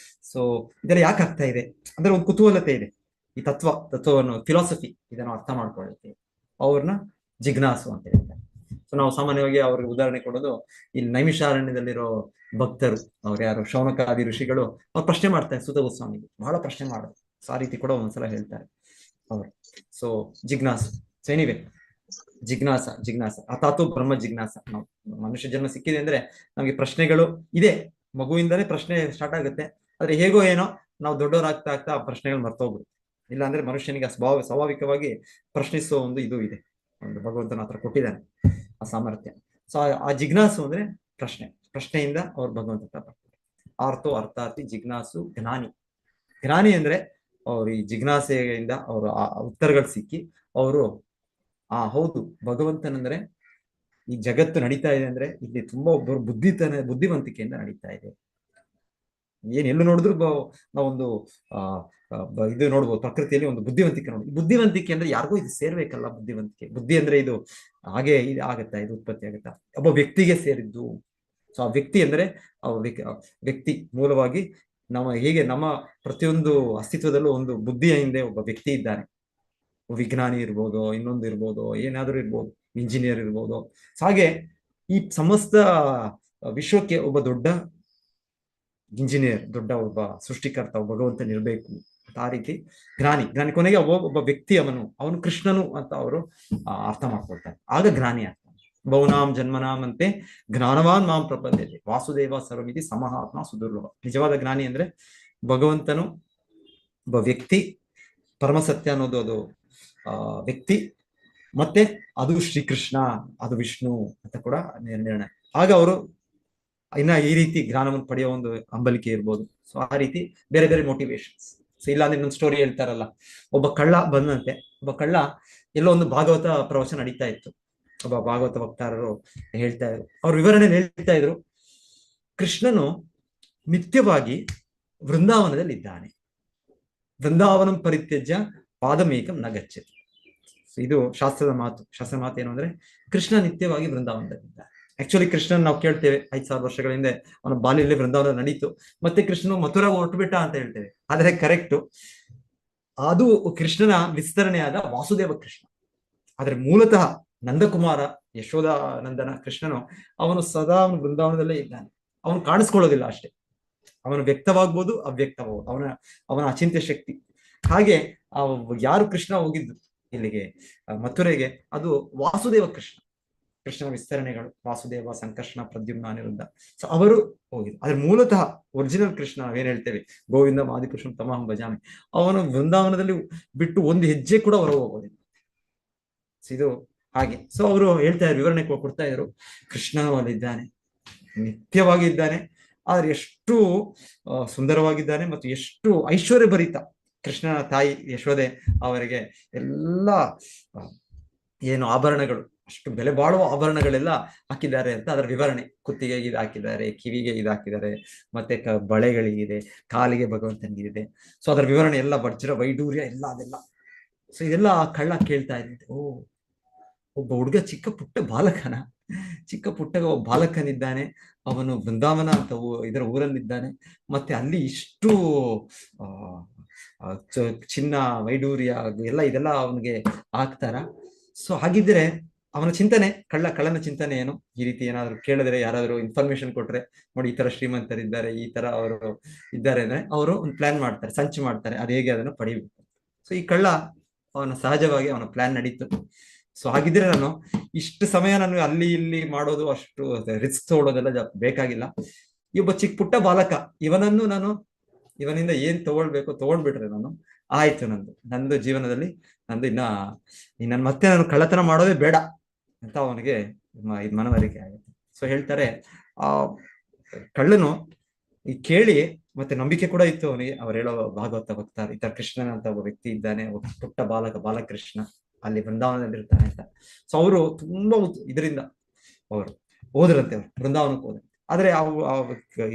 A: ಸೊ ಇದೆಲ್ಲ ಯಾಕೆ ಆಗ್ತಾ ಇದೆ ಅಂದ್ರೆ ಒಂದು ಕುತೂಹಲತೆ ಇದೆ. ಈ ತತ್ವವನ್ನು ಫಿಲಾಸಫಿ ಇದನ್ನು ಅರ್ಥ ಮಾಡ್ಕೊಳ್ಳುತ್ತೆ, ಅವ್ರನ್ನ ಜಿಜ್ಞಾಸು ಅಂತ ಹೇಳ್ತಾರೆ. ಸೊ ನಾವು ಸಾಮಾನ್ಯವಾಗಿ ಅವ್ರಿಗೆ ಉದಾಹರಣೆ ಕೊಡೋದು, ಇಲ್ಲಿ ನೈಮಿಷಾರಣ್ಯದಲ್ಲಿರೋ ಭಕ್ತರು, ಅವ್ರು ಯಾರು ಶೌನಕಾದಿ ಋಷಿಗಳು, ಅವ್ರು ಪ್ರಶ್ನೆ ಮಾಡ್ತಾರೆ ಸೂತ ಗೋಸ್ವಾಮಿಗೆ, ಬಹಳ ಪ್ರಶ್ನೆ ಮಾಡೋದು. ಸೊ ಆ ರೀತಿ ಕೂಡ ಒಂದ್ಸಲ ಹೇಳ್ತಾರೆ ಅವರು. ಸೊ ಜಿಜ್ಞಾಸು. ಸೊ ಎನಿವೆ, ಜಿಜ್ಞಾಸ ಅಥಾತು ಬ್ರಹ್ಮ ಜಿಜ್ಞಾಸ. ನಾವು ಮನುಷ್ಯ ಜನ್ಮ ಸಿಕ್ಕಿದೆ ಅಂದ್ರೆ ನಮ್ಗೆ ಪ್ರಶ್ನೆಗಳು ಇದೆ, ಮಗುವಿಂದಾನೇ ಪ್ರಶ್ನೆ ಸ್ಟಾರ್ಟ್ ಆಗುತ್ತೆ. ಆದ್ರೆ ಹೇಗೋ ಏನೋ ನಾವು ದೊಡ್ಡವರಾಗ್ತಾ ಆ ಪ್ರಶ್ನೆಗಳು ಮರ್ತೋಗ್ಬಿಡುತ್ತೆ. ಇಲ್ಲಾಂದ್ರೆ ಮನುಷ್ಯನಿಗೆ ಸ್ವಾಭಾವಿಕವಾಗಿ ಪ್ರಶ್ನಿಸುವ ಒಂದು ಇದು ಇದೆ, ಒಂದು ಭಗವಂತನ ಹತ್ರ ಕೊಟ್ಟಿದ್ದಾನೆ ಆ ಸಾಮರ್ಥ್ಯ. ಸೊ ಆ ಜಿಜ್ಞಾಸು ಅಂದ್ರೆ ಪ್ರಶ್ನೆಯಿಂದ ಅವ್ರು ಭಗವಂತ ಹತ್ರ ಬರ್ತಾರೆ. ಅರ್ಥಾರ್ಥಿ, ಜಿಜ್ಞಾಸು, ಜ್ಞಾನಿ ಅಂದ್ರೆ ಅವ್ರು ಈ ಜಿಜ್ಞಾಸೆಯಿಂದ ಅವರು ಆ ಉತ್ತರಗಳು ಸಿಕ್ಕಿ ಅವರು ಹೌದು, ಭಗವಂತನಂದ್ರೆ ಈ ಜಗತ್ತು ನಡೀತಾ ಇದೆ ಅಂದ್ರೆ ಇಲ್ಲಿ ತುಂಬಾ ಒಬ್ಬರು ಬುದ್ಧಿವಂತಿಕೆಯಿಂದ ನಡೀತಾ ಇದೆ. ಎಲ್ಲೂ ನೋಡಿದ್ರು ನಾವೊಂದು ಇದು ನೋಡ್ಬೋದು, ಪ್ರಕೃತಿಯಲ್ಲಿ ಒಂದು ಬುದ್ಧಿವಂತಿಕೆ ನೋಡಿ. ಬುದ್ಧಿವಂತಿಕೆ ಅಂದ್ರೆ ಯಾರಿಗೂ ಇದು ಸೇರ್ಬೇಕಲ್ಲ. ಬುದ್ಧಿ ಅಂದ್ರೆ ಇದು ಹಾಗೆ ಇದು ಆಗತ್ತಾ, ಇದು ಉತ್ಪತ್ತಿ ಆಗತ್ತಾ, ಒಬ್ಬ ವ್ಯಕ್ತಿಗೆ ಸೇರಿದ್ದು. ಸೊ ಆ ವ್ಯಕ್ತಿ ಅಂದ್ರೆ ವ್ಯಕ್ತಿ ಮೂಲವಾಗಿ ಹೇಗೆ ನಮ್ಮ ಪ್ರತಿಯೊಂದು ಅಸ್ತಿತ್ವದಲ್ಲೂ ಒಂದು ಬುದ್ಧಿಯ ಹಿಂದೆ ಒಬ್ಬ ವ್ಯಕ್ತಿ ಇದ್ದಾನೆ. ವಿಜ್ಞಾನಿ ಇರ್ಬೋದು, ಇನ್ನೊಂದು ಇರ್ಬೋದು, ಏನಾದ್ರೂ ಇರ್ಬೋದು, ಇಂಜಿನಿಯರ್ ಇರ್ಬೋದು. ಹಾಗೆ ಈ ಸಮಸ್ತ ವಿಶ್ವಕ್ಕೆ ಒಬ್ಬ ದೊಡ್ಡ ಇಂಜಿನಿಯರ್, ದೊಡ್ಡ ಒಬ್ಬ ಸೃಷ್ಟಿಕರ್ತ, ಒಬ್ಬ ಭಗವಂತನಿರ್ಬೇಕು. ಆ ರೀತಿ ಜ್ಞಾನಿ ಕೊನೆಗೆ ಒಬ್ಬ ವ್ಯಕ್ತಿ, ಅವನು ಕೃಷ್ಣನು ಅಂತ ಅವರು ಅರ್ಥ ಮಾಡ್ಕೊಳ್ತಾರೆ. ಆಗ ಜ್ಞಾನಿ ಆಗ್ತಾನೆ. ಬಹುನಾಂ ಜನ್ಮನಾಂ ಅಂತೆ ಜ್ಞಾನವಾನ್ ಮಾಂ ಪ್ರಪದ್ಯತೆ ವಾಸುದೇವ ಸರ್ವಮಿತಿ ಸಮಹಾತ್ಮ ಸುದುರ್ಲಭ. ನಿಜವಾದ ಜ್ಞಾನಿ ಅಂದ್ರೆ ಭಗವಂತನು ಒಬ್ಬ ವ್ಯಕ್ತಿ, ಪರಮಸತ್ಯ ಅನ್ನೋದು ಅದು ವ್ಯಕ್ತಿ, ಮತ್ತೆ ಅದು ಶ್ರೀಕೃಷ್ಣ, ಅದು ವಿಷ್ಣು ಅಂತ ಕೂಡ ನಿರ್ಣಯ. ಆಗ ಅವರು ಇನ್ನ ಈ ರೀತಿ ಜ್ಞಾನವನ್ನು ಪಡೆಯೋ ಒಂದು ಹಂಬಲಿಕೆ ಇರ್ಬೋದು. ಸೊ ಆ ರೀತಿ ಬೇರೆ ಬೇರೆ ಮೋಟಿವೇಶನ್ಸ್. ಸೊ ಇಲ್ಲಾಂದ್ರೆ ಇನ್ನೊಂದು ಸ್ಟೋರಿ ಹೇಳ್ತಾರಲ್ಲ, ಒಬ್ಬ ಕಳ್ಳ ಬಂದಂತೆ. ಒಬ್ಬ ಕಳ್ಳ ಎಲ್ಲೋ ಒಂದು ಭಾಗವತ ಪ್ರವಚನ ನಡೀತಾ ಇತ್ತು. ಒಬ್ಬ ಭಾಗವತ ವಕ್ತಾರರು ಹೇಳ್ತಾ ಇದ್ರು, ಅವ್ರ ವಿವರಣೆಯಲ್ಲಿ ಹೇಳ್ತಾ ಇದ್ರು, ಕೃಷ್ಣನು ನಿತ್ಯವಾಗಿ ವೃಂದಾವನದಲ್ಲಿ ಇದ್ದಾನೆ. ವೃಂದಾವನಂ ಪರಿತ್ಯಜ್ಯ ಪಾದಮೇಕಂ ನ ಗಚ್ಚತಿ. ಇದು ಶಾಸ್ತ್ರದ ಮಾತು ಏನು ಅಂದ್ರೆ, ಕೃಷ್ಣ ನಿತ್ಯವಾಗಿ ವೃಂದಾವನದಲ್ಲಿದ್ದಾನೆ. ಆಕ್ಚುಲಿ ಕೃಷ್ಣನ್ ನಾವು ಕೇಳ್ತೇವೆ 5,000 ವರ್ಷಗಳ ಹಿಂದೆ ಅವನ ಬಾಲ್ಯದಲ್ಲಿ ವೃಂದಾವನ ನಡೀತು, ಮತ್ತೆ ಕೃಷ್ಣನು ಮಥುರಾ ಹೊರಟುಬಿಟ್ಟ ಅಂತ ಹೇಳ್ತೇವೆ. ಆದ್ರೆ ಕರೆಕ್ಟು, ಅದು ಕೃಷ್ಣನ ವಿಸ್ತರಣೆಯಾದ ವಾಸುದೇವ ಕೃಷ್ಣ. ಆದ್ರೆ ಮೂಲತಃ ನಂದಕುಮಾರ ಯಶೋಧಾನಂದನ ಕೃಷ್ಣನು ಅವನು ಸದಾ ಅವನು ವೃಂದಾವನದಲ್ಲೇ ಇದ್ದಾನೆ. ಅವನು ಕಾಣಿಸ್ಕೊಳ್ಳೋದಿಲ್ಲ ಅಷ್ಟೇ, ಅವನು ವ್ಯಕ್ತವಾಗ್ಬೋದು ಅವ್ಯಕ್ತವಾಗ್ಬೋದು, ಅವನ ಅಚಿಂತ್ಯ ಶಕ್ತಿ. ಹಾಗೆ ಯಾರು ಕೃಷ್ಣ ಹೋಗಿದ್ದು ಇಲ್ಲಿಗೆ ಮಥುರೆಗೆ, ಅದು ವಾಸುದೇವ ಕೃಷ್ಣನ ವಿಸ್ತರಣೆಗಳು, ವಾಸುದೇವ, ಸಂಕರ್ಷಣ, ಪ್ರದ್ಯುಮ್ನ, ಅನಿರುದ್ಧ. ಸೊ ಅವರು ಹೋಗಿದ್ದು. ಆದ್ರೆ ಮೂಲತಃ ಒರಿಜಿನಲ್ ಕೃಷ್ಣ ನಾವೇನ್ ಹೇಳ್ತೇವೆ, ಗೋವಿಂದ ಆದಿಕೃಷ್ಣ ತಮಹಂ ಭಜಾಮಿ, ಅವನು ವೃಂದಾವನದಲ್ಲಿ ಬಿಟ್ಟು ಒಂದು ಹೆಜ್ಜೆ ಕೂಡ ಹೊರ ಹೋಗೋದಿಲ್ಲ. ಇದು ಹಾಗೆ. ಸೊ ಅವರು ಹೇಳ್ತಾ ಇದ್ರು, ವಿವರಣೆ ಕೊಡ್ತಾ ಇದ್ರು, ಕೃಷ್ಣನು ಅಲ್ಲಿದ್ದಾನೆ, ನಿತ್ಯವಾಗಿ ಇದ್ದಾನೆ. ಆದ್ರೆ ಎಷ್ಟು ಸುಂದರವಾಗಿದ್ದಾನೆ ಮತ್ತು ಎಷ್ಟು ಐಶ್ವರ್ಯ ಭರಿತ. ಕೃಷ್ಣನ ತಾಯಿ ಯಶೋದೆ ಅವರಿಗೆ ಎಲ್ಲ ಏನು ಆಭರಣಗಳು, ಅಷ್ಟು ಬೆಲೆ ಬಾಳುವ ಆಭರಣಗಳೆಲ್ಲ ಹಾಕಿದ್ದಾರೆ ಅಂತ ಅದರ ವಿವರಣೆ. ಕುತ್ತಿಗೆಗೆ ಇದು ಹಾಕಿದ್ದಾರೆ, ಕಿವಿಗೆ ಇದು ಹಾಕಿದ್ದಾರೆ, ಮತ್ತೆ ಬಳೆಗಳಿಗಿದೆ, ಕಾಲಿಗೆ ಭಗವಂತನಿಗಿದೆ. ಸೊ ಅದರ ವಿವರಣೆ ಎಲ್ಲ, ವಜ್ರ ವೈಡೂರ್ಯ ಎಲ್ಲ ಅದೆಲ್ಲ. ಸೊ ಇದೆಲ್ಲ ಕಳ್ಳ ಕೇಳ್ತಾ ಇದ್ದಂತೆ, ಒಬ್ಬ ಹುಡುಗ ಚಿಕ್ಕ ಪುಟ್ಟ ಬಾಲಕನಿದ್ದಾನೆ, ಅವನು ಬೃಂದಾವನ ಅಂತ ಇದರ ಊರಲ್ಲಿದ್ದಾನೆ, ಮತ್ತೆ ಅಲ್ಲಿ ಇಷ್ಟು ಚಿನ್ನ ವೈಡೂರ್ಯ ಎಲ್ಲ ಇದೆಲ್ಲ ಅವನಿಗೆ ಹಾಕ್ತಾರ. ಸೊ ಹಾಗಿದ್ರೆ ಅವನ ಚಿಂತನೆ, ಕಳ್ಳನ ಚಿಂತನೆ ಏನು, ಈ ರೀತಿ ಏನಾದ್ರು ಕೇಳಿದ್ರೆ, ಯಾರಾದ್ರೂ ಇನ್ಫಾರ್ಮೇಶನ್ ಕೊಟ್ರೆ, ನೋಡಿ ಈ ತರ ಶ್ರೀಮಂತರಿದ್ದಾರೆ, ಈ ತರ ಅವರು ಇದ್ದಾರೆ ಅಂದ್ರೆ ಅವರು ಒಂದು ಪ್ಲಾನ್ ಮಾಡ್ತಾರೆ, ಸಂಚು ಮಾಡ್ತಾರೆ, ಅದು ಹೇಗೆ ಅದನ್ನು ಪಡಿಬೇಕು. ಸೊ ಈ ಕಳ್ಳ ಅವನ ಸಹಜವಾಗಿ ಅವನ ಪ್ಲಾನ್ ನಡೀತು. ಸೊ ಹಾಗಿದ್ರೆ ನಾನು ಇಷ್ಟು ಸಮಯ ನಾನು ಅಲ್ಲಿ ಇಲ್ಲಿ ಮಾಡೋದು, ಅಷ್ಟು ರಿಸ್ಕ್ ತಗೊಳ್ಳೋದೆಲ್ಲ ಬೇಕಾಗಿಲ್ಲ. ಈ ಒಬ್ಬ ಚಿಕ್ಕ ಪುಟ್ಟ ಬಾಲಕ, ಇವನಿಂದ ಏನ್ ತಗೊಳ್ಬಿಟ್ರೆ ನಾನು ಆಯ್ತು, ನಂದು ಜೀವನದಲ್ಲಿ ನನ್ನ ಮತ್ತೆ ನಾನು ಕಳ್ಳತನ ಮಾಡೋದೇ ಬೇಡ ಅಂತ ಅವನಿಗೆ ಇದು ಮನವರಿಕೆ ಆಗುತ್ತೆ. ಸೊ ಹೇಳ್ತಾರೆ, ಆ ಕಳ್ಳನು ಈ ಕೇಳಿ ಮತ್ತೆ ನಂಬಿಕೆ ಕೂಡ ಇತ್ತು ಅವನಿಗೆ. ಅವ್ರು ಹೇಳೋ ಭಾಗವತ ಭಕ್ತಾರೆ, ಈ ತರ ಕೃಷ್ಣನ ಅಂತ ಒಬ್ಬ ವ್ಯಕ್ತಿ ಇದ್ದಾನೆ, ಒಬ್ಬ ಪುಟ್ಟ ಬಾಲಕೃಷ್ಣ ಅಲ್ಲಿ ವೃಂದಾವನದಲ್ಲಿ ಇರ್ತಾನೆ ಅಂತ. ಸೊ ಅವರು ತುಂಬಾ ಇದರಿಂದ ಅವರು ಹೋದ್ರಂತೆ, ಅವ್ರು ವೃಂದಾವನಕ್ಕೆ ಹೋದ್ರೆ. ಆದ್ರೆ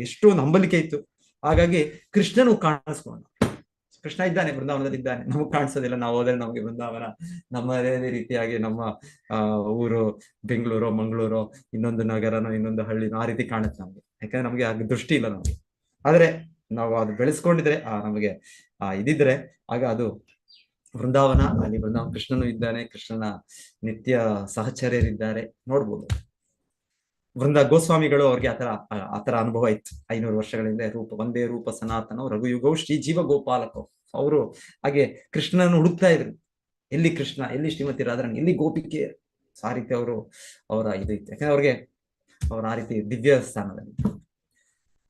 A: ಎಷ್ಟೋ ನಂಬಲಿಕೆ ಇತ್ತು. ಹಾಗಾಗಿ ಕೃಷ್ಣನು ಕಾಣಿಸ್ಕೊಂಡ, ಕೃಷ್ಣ ಇದ್ದಾನೆ ವೃಂದಾವನದಲ್ಲಿ ಇದ್ದಾನೆ, ನಮಗ್ ಕಾಣಿಸೋದಿಲ್ಲ, ನಾವು ಹೋದ್ರೆ ನಮ್ಗೆ ವೃಂದಾವನ ನಮ್ಮದೇ ರೀತಿಯಾಗಿ ನಮ್ಮ ಊರು ಬೆಂಗಳೂರು, ಮಂಗಳೂರು, ಇನ್ನೊಂದು ನಗರನೋ ಇನ್ನೊಂದು ಹಳ್ಳಿನೋ ಆ ರೀತಿ ಕಾಣುತ್ತೆ ನಮ್ಗೆ. ಯಾಕಂದ್ರೆ ನಮ್ಗೆ ಆಗ ದೃಷ್ಟಿ ಇಲ್ಲ ನಮ್ಗೆ. ಆದ್ರೆ ನಾವು ಅದು ಬೆಳೆಸ್ಕೊಂಡಿದ್ರೆ, ನಮಗೆ ಇದಿದ್ರೆ, ಆಗ ಅದು ವೃಂದಾವನ. ಅಲ್ಲಿ ಕೃಷ್ಣನು ಇದ್ದಾನೆ, ಕೃಷ್ಣನ ನಿತ್ಯ ಸಹಚರ್ಯರಿದ್ದಾರೆ, ನೋಡ್ಬೋದು. ಗೋಸ್ವಾಮಿಗಳು ಅವ್ರಿಗೆ ಆತರ ಅನುಭವ ಇತ್ತು 500 ವರ್ಷಗಳಿಂದ. ಒಂದೇ ರೂಪ ಸನಾತನ ರಘುಯುಗೌ ಶ್ರೀ ಜೀವ ಗೋಪಾಲಕೋ. ಅವರು ಹಾಗೆ ಕೃಷ್ಣನನ್ನು ಹುಡುಕ್ತಾ ಇದ್ರು, ಎಲ್ಲಿ ಕೃಷ್ಣ, ಎಲ್ಲಿ ಶ್ರೀಮತಿ ರಾಧಾರಾಣಿ, ಎಲ್ಲಿ ಗೋಪಿಕೆ. ಆ ರೀತಿ ಅವರ ಇದು ಇತ್ತು, ಯಾಕಂದ್ರೆ ಅವ್ರಿಗೆ ಆ ರೀತಿ ದಿವ್ಯ ಸ್ಥಾನದಲ್ಲಿ.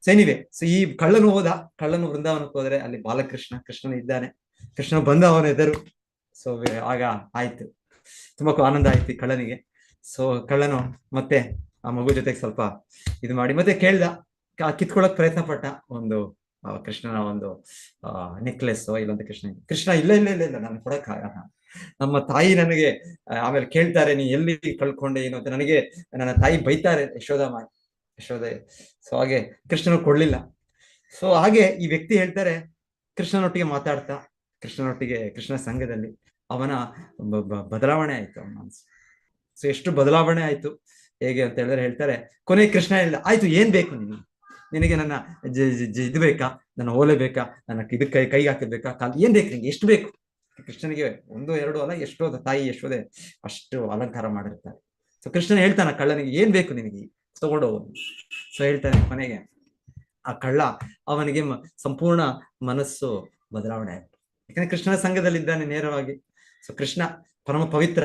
A: ಸೊ ಎನಿವೆ, ಸೊ ಈ ಕಳ್ಳನು ವೃಂದಾವನಕ್ಕೆ ಹೋದ್ರೆ ಅಲ್ಲಿ ಕೃಷ್ಣನು ಇದ್ದಾನೆ. ಕೃಷ್ಣ ಬಂದ ಅವನ ಎದುರು. ಸೊ ಆಗ ಆಯ್ತು, ತುಂಬಾ ಆನಂದ ಆಯ್ತು ಈ ಕಳ್ಳನಿಗೆ. ಸೊ ಕಳ್ಳನು ಮತ್ತೆ ಆ ಮಗು ಜೊತೆಗೆ ಸ್ವಲ್ಪ ಇದು ಮಾಡಿ ಮತ್ತೆ ಕೇಳ್ದ, ಕಿತ್ಕೊಳಕ್ ಪ್ರಯತ್ನ ಪಟ್ಟ ಒಂದು ಕೃಷ್ಣನ ಒಂದು ನೆಕ್ಲೆಸ್. ಇಲ್ಲೊಂದು ಕೃಷ್ಣ ಇಲ್ಲ ನಾನು ಕೊಡಕ್ ಆಗಲ್ಲ, ನಮ್ಮ ತಾಯಿ ನನಗೆ ಆಮೇಲೆ ಕೇಳ್ತಾರೆ, ನೀ ಎಲ್ಲಿ ಕಳ್ಕೊಂಡೆ ಏನು ಅಂತ ನನಗೆ ನನ್ನ ತಾಯಿ ಬೈತಾರೆ, ಯಶೋದೆ. ಸೊ ಹಾಗೆ ಕೃಷ್ಣನು ಕೊಡ್ಲಿಲ್ಲ. ಸೊ ಹಾಗೆ ಈ ವ್ಯಕ್ತಿ ಹೇಳ್ತಾರೆ, ಕೃಷ್ಣನೊಟ್ಟಿಗೆ ಮಾತಾಡ್ತಾ, ಕೃಷ್ಣ ಸಂಘದಲ್ಲಿ ಅವನ ಬದಲಾವಣೆ ಆಯ್ತು ಅವನ ಮನಸ್ಸು. ಸೊ ಎಷ್ಟು ಬದಲಾವಣೆ ಆಯ್ತು, ಹೇಗೆ ಅಂತ ಹೇಳಿದ್ರೆ ಹೇಳ್ತಾರೆ, ಕೊನೆ ಕೃಷ್ಣ ಹೇಳ್ದ, ಆಯ್ತು ಏನ್ ಬೇಕು ನಿನಗೆ ನನ್ನ ಇದು ಬೇಕಾ, ನನ್ನ ಓಲೆ ಬೇಕಾ, ನನ್ನ ಕೈಗೆ ಹಾಕಬೇಕಾ, ಕಾಲು ಏನ್ ಬೇಕು ನಿಂಗೆ, ಎಷ್ಟು ಬೇಕು. ಕೃಷ್ಣನಿಗೆ 1 2 ಅಲ್ಲ, ಎಷ್ಟೋ ತಾಯಿ ಯಶೋದೆ ಅಷ್ಟು ಅಲಂಕಾರ ಮಾಡಿರ್ತಾರೆ. ಸೊ ಕೃಷ್ಣನ್ ಹೇಳ್ತಾನ ಕಳ್ಳನಿಗೆ, ಏನ್ ಬೇಕು ನಿನಗೆ, ತಗೊಂಡು ಹೋಗೋದು. ಸೊ ಹೇಳ್ತಾನೆ ಕೊನೆಗೆ ಆ ಕಳ್ಳ, ಅವನಿಗೆ ಸಂಪೂರ್ಣ ಮನಸ್ಸು ಬದಲಾವಣೆ ಆಯ್ತು, ಯಾಕಂದ್ರೆ ಕೃಷ್ಣನ ಸಂಘದಲ್ಲಿದ್ದಾನೆ ನೇರವಾಗಿ. ಸೊ ಕೃಷ್ಣ ಪರಮ ಪವಿತ್ರ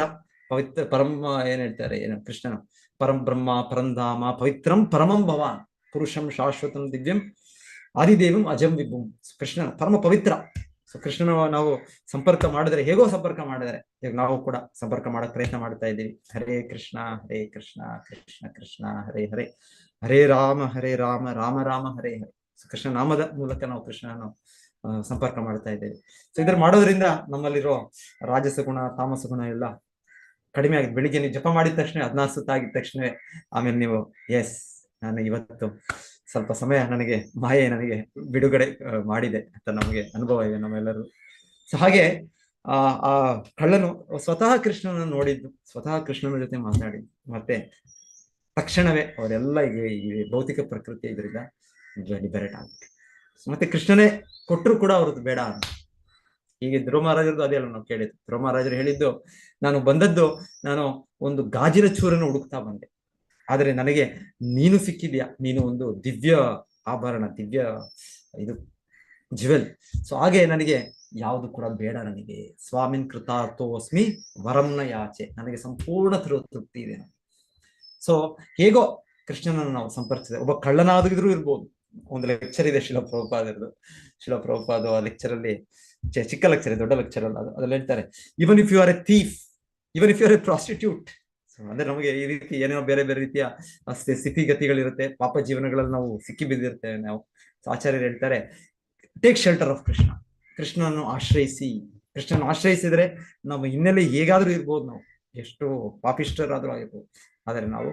A: ಏನ್ ಹೇಳ್ತಾರೆ, ಕೃಷ್ಣನು ಪರಂ ಬ್ರಹ್ಮ ಪರಂಧಾಮ ಪವಿತ್ರಂ ಪರಮಂ ಭವಾನ್ ಪುರುಷಂ ಶಾಶ್ವತಂ ದಿವ್ಯಂ ಆದಿದೇವಂ ಅಜಂ ವಿಭುಂ. ಕೃಷ್ಣ ಪರಮ ಪವಿತ್ರ. ಸೊ ಕೃಷ್ಣನ ನಾವು ಸಂಪರ್ಕ ಮಾಡಿದ್ರೆ, ಹೇಗೋ ಸಂಪರ್ಕ ಮಾಡಿದರೆ, ಈಗ ನಾವು ಕೂಡ ಸಂಪರ್ಕ ಮಾಡಕ್ ಪ್ರಯತ್ನ ಮಾಡ್ತಾ ಇದ್ದೀವಿ. ಹರೇ ಕೃಷ್ಣ ಕೃಷ್ಣ ಕೃಷ್ಣ ಹರೇ ಹರೇ, ಹರೇ ರಾಮ ರಾಮ ರಾಮ ಹರೇ ಹರೇ. ಕೃಷ್ಣ ನಾಮದ ಮೂಲಕ ನಾವು ಕೃಷ್ಣನ ಸಂಪರ್ಕ ಮಾಡ್ತಾ ಇದ್ದೇವೆ. ಸೊ ಇದರ ಮಾಡೋದ್ರಿಂದ ನಮ್ಮಲ್ಲಿರೋ ರಾಜಸ ಗುಣ ತಾಮಸ ಗುಣ ಎಲ್ಲ ಕಡಿಮೆ ಆಗಿದೆ. ಬೆಳಿಗ್ಗೆ ನೀವು ಜಪ ಮಾಡಿದ ತಕ್ಷಣ 16 ಸುತ್ತ ಆಗಿದ ತಕ್ಷಣ ಆಮೇಲೆ ನೀವು ಎಸ್ ನಾನು ಇವತ್ತು ಸ್ವಲ್ಪ ಸಮಯ ನನಗೆ ಮಾಯೆ ನನಗೆ ಬಿಡುಗಡೆ ಮಾಡಿದೆ ಅಂತ ನಮಗೆ ಅನುಭವ ಇದೆ ನಮ್ಮೆಲ್ಲರೂ. ಸೊ ಹಾಗೆ ಆ ಕಳ್ಳನು ಸ್ವತಃ ಕೃಷ್ಣನ ನೋಡಿದ್ದು, ಸ್ವತಃ ಕೃಷ್ಣನ ಜೊತೆ ಮಾತಾಡಿದ್ದು, ಮತ್ತೆ ತಕ್ಷಣವೇ ಅವರೆಲ್ಲ ಈ ಭೌತಿಕ ಪ್ರಕೃತಿ ಇದರಿಂದ ಲಿಬರೇಟ್ ಆಗುತ್ತೆ. ಮತ್ತೆ ಕೃಷ್ಣನೇ ಕೊಟ್ಟರು ಕೂಡ ಅವ್ರದ್ದು ಬೇಡ ಅಂತ. ಹೀಗೆ ಧ್ರುವ ಮಹಾರಾಜರದ್ದು ಅದೇ ಅಲ್ಲ ನಾವು ಕೇಳಿದ್ದು. ಧ್ರುವ ಮಹಾರಾಜರು ಹೇಳಿದ್ದು, ನಾನು ಬಂದದ್ದು ನಾನು ಒಂದು ಗಾಜಿನ ಚೂರನ್ನು ಹುಡುಕ್ತಾ ಬಂದೆ, ಆದ್ರೆ ನನಗೆ ನೀನು ಸಿಕ್ಕಿದ್ಯಾ, ನೀನು ಒಂದು ದಿವ್ಯ ಆಭರಣ, ದಿವ್ಯ ಇದು ಜ್ಯುವೆಲ್. ಸೊ ಹಾಗೆ ನನಗೆ ಯಾವುದು ಕೂಡ ಬೇಡ, ನನಗೆ ಸ್ವಾಮಿನ್ ಕೃತಾರ್ಥೋಸ್ಮಿ ವರಂನ ಯಾಚೆ, ನನಗೆ ಸಂಪೂರ್ಣ ತೃಪ್ತಿ ಇದೆ. ಸೊ ಹೇಗೋ ಕೃಷ್ಣನನ್ನು ನಾವು ಸಂಪರ್ಕಿಸಿದೆ. ಒಬ್ಬ ಕಳ್ಳನಾದ್ರೂ ಇರ್ಬೋದು. ಒಂದು ಲೆಕ್ಚರ್ ಇದೆ ಶಿಲ ಪ್ರಭುಪಾದ ಆ ಲೆಕ್ಚರ್ ಅಲ್ಲಿ, ಚಿಕ್ಕ ಲೆಕ್ಚರ್, ದೊಡ್ಡ ಲೆಕ್ಚರ್ ಅಲ್ಲ, ಅದ್ರಲ್ಲಿ ಹೇಳ್ತಾರೆ, even if you are a thief, even if you are a prostitute. ಅಂದ್ರೆ ನಮಗೆ ಈ ರೀತಿ ಏನೇನೋ ಬೇರೆ ಬೇರೆ ರೀತಿಯ ಸ್ಥಿತಿಗತಿಗಳಿರುತ್ತೆ, ಪಾಪ ಜೀವನಗಳಲ್ಲಿ ನಾವು ಸಿಕ್ಕಿ ಬಿದ್ದಿರ್ತೇವೆ ನಾವು. ಆಚಾರ್ಯರು ಹೇಳ್ತಾರೆ, ಟೇಕ್ ಶೆಲ್ಟರ್ ಆಫ್ ಕೃಷ್ಣ, ಕೃಷ್ಣನನ್ನು ಆಶ್ರಯಿಸಿ. ಕೃಷ್ಣನ ಆಶ್ರಯಿಸಿದ್ರೆ ನಾವು ಹಿನ್ನೆಲೆ ಹೇಗಾದ್ರೂ ಇರ್ಬೋದು, ನಾವು ಎಷ್ಟು ಪಾಪಿಷ್ಠರಾದ್ರೂ ಆಗಿರ್ಬೋದು, ಆದರೆ ನಾವು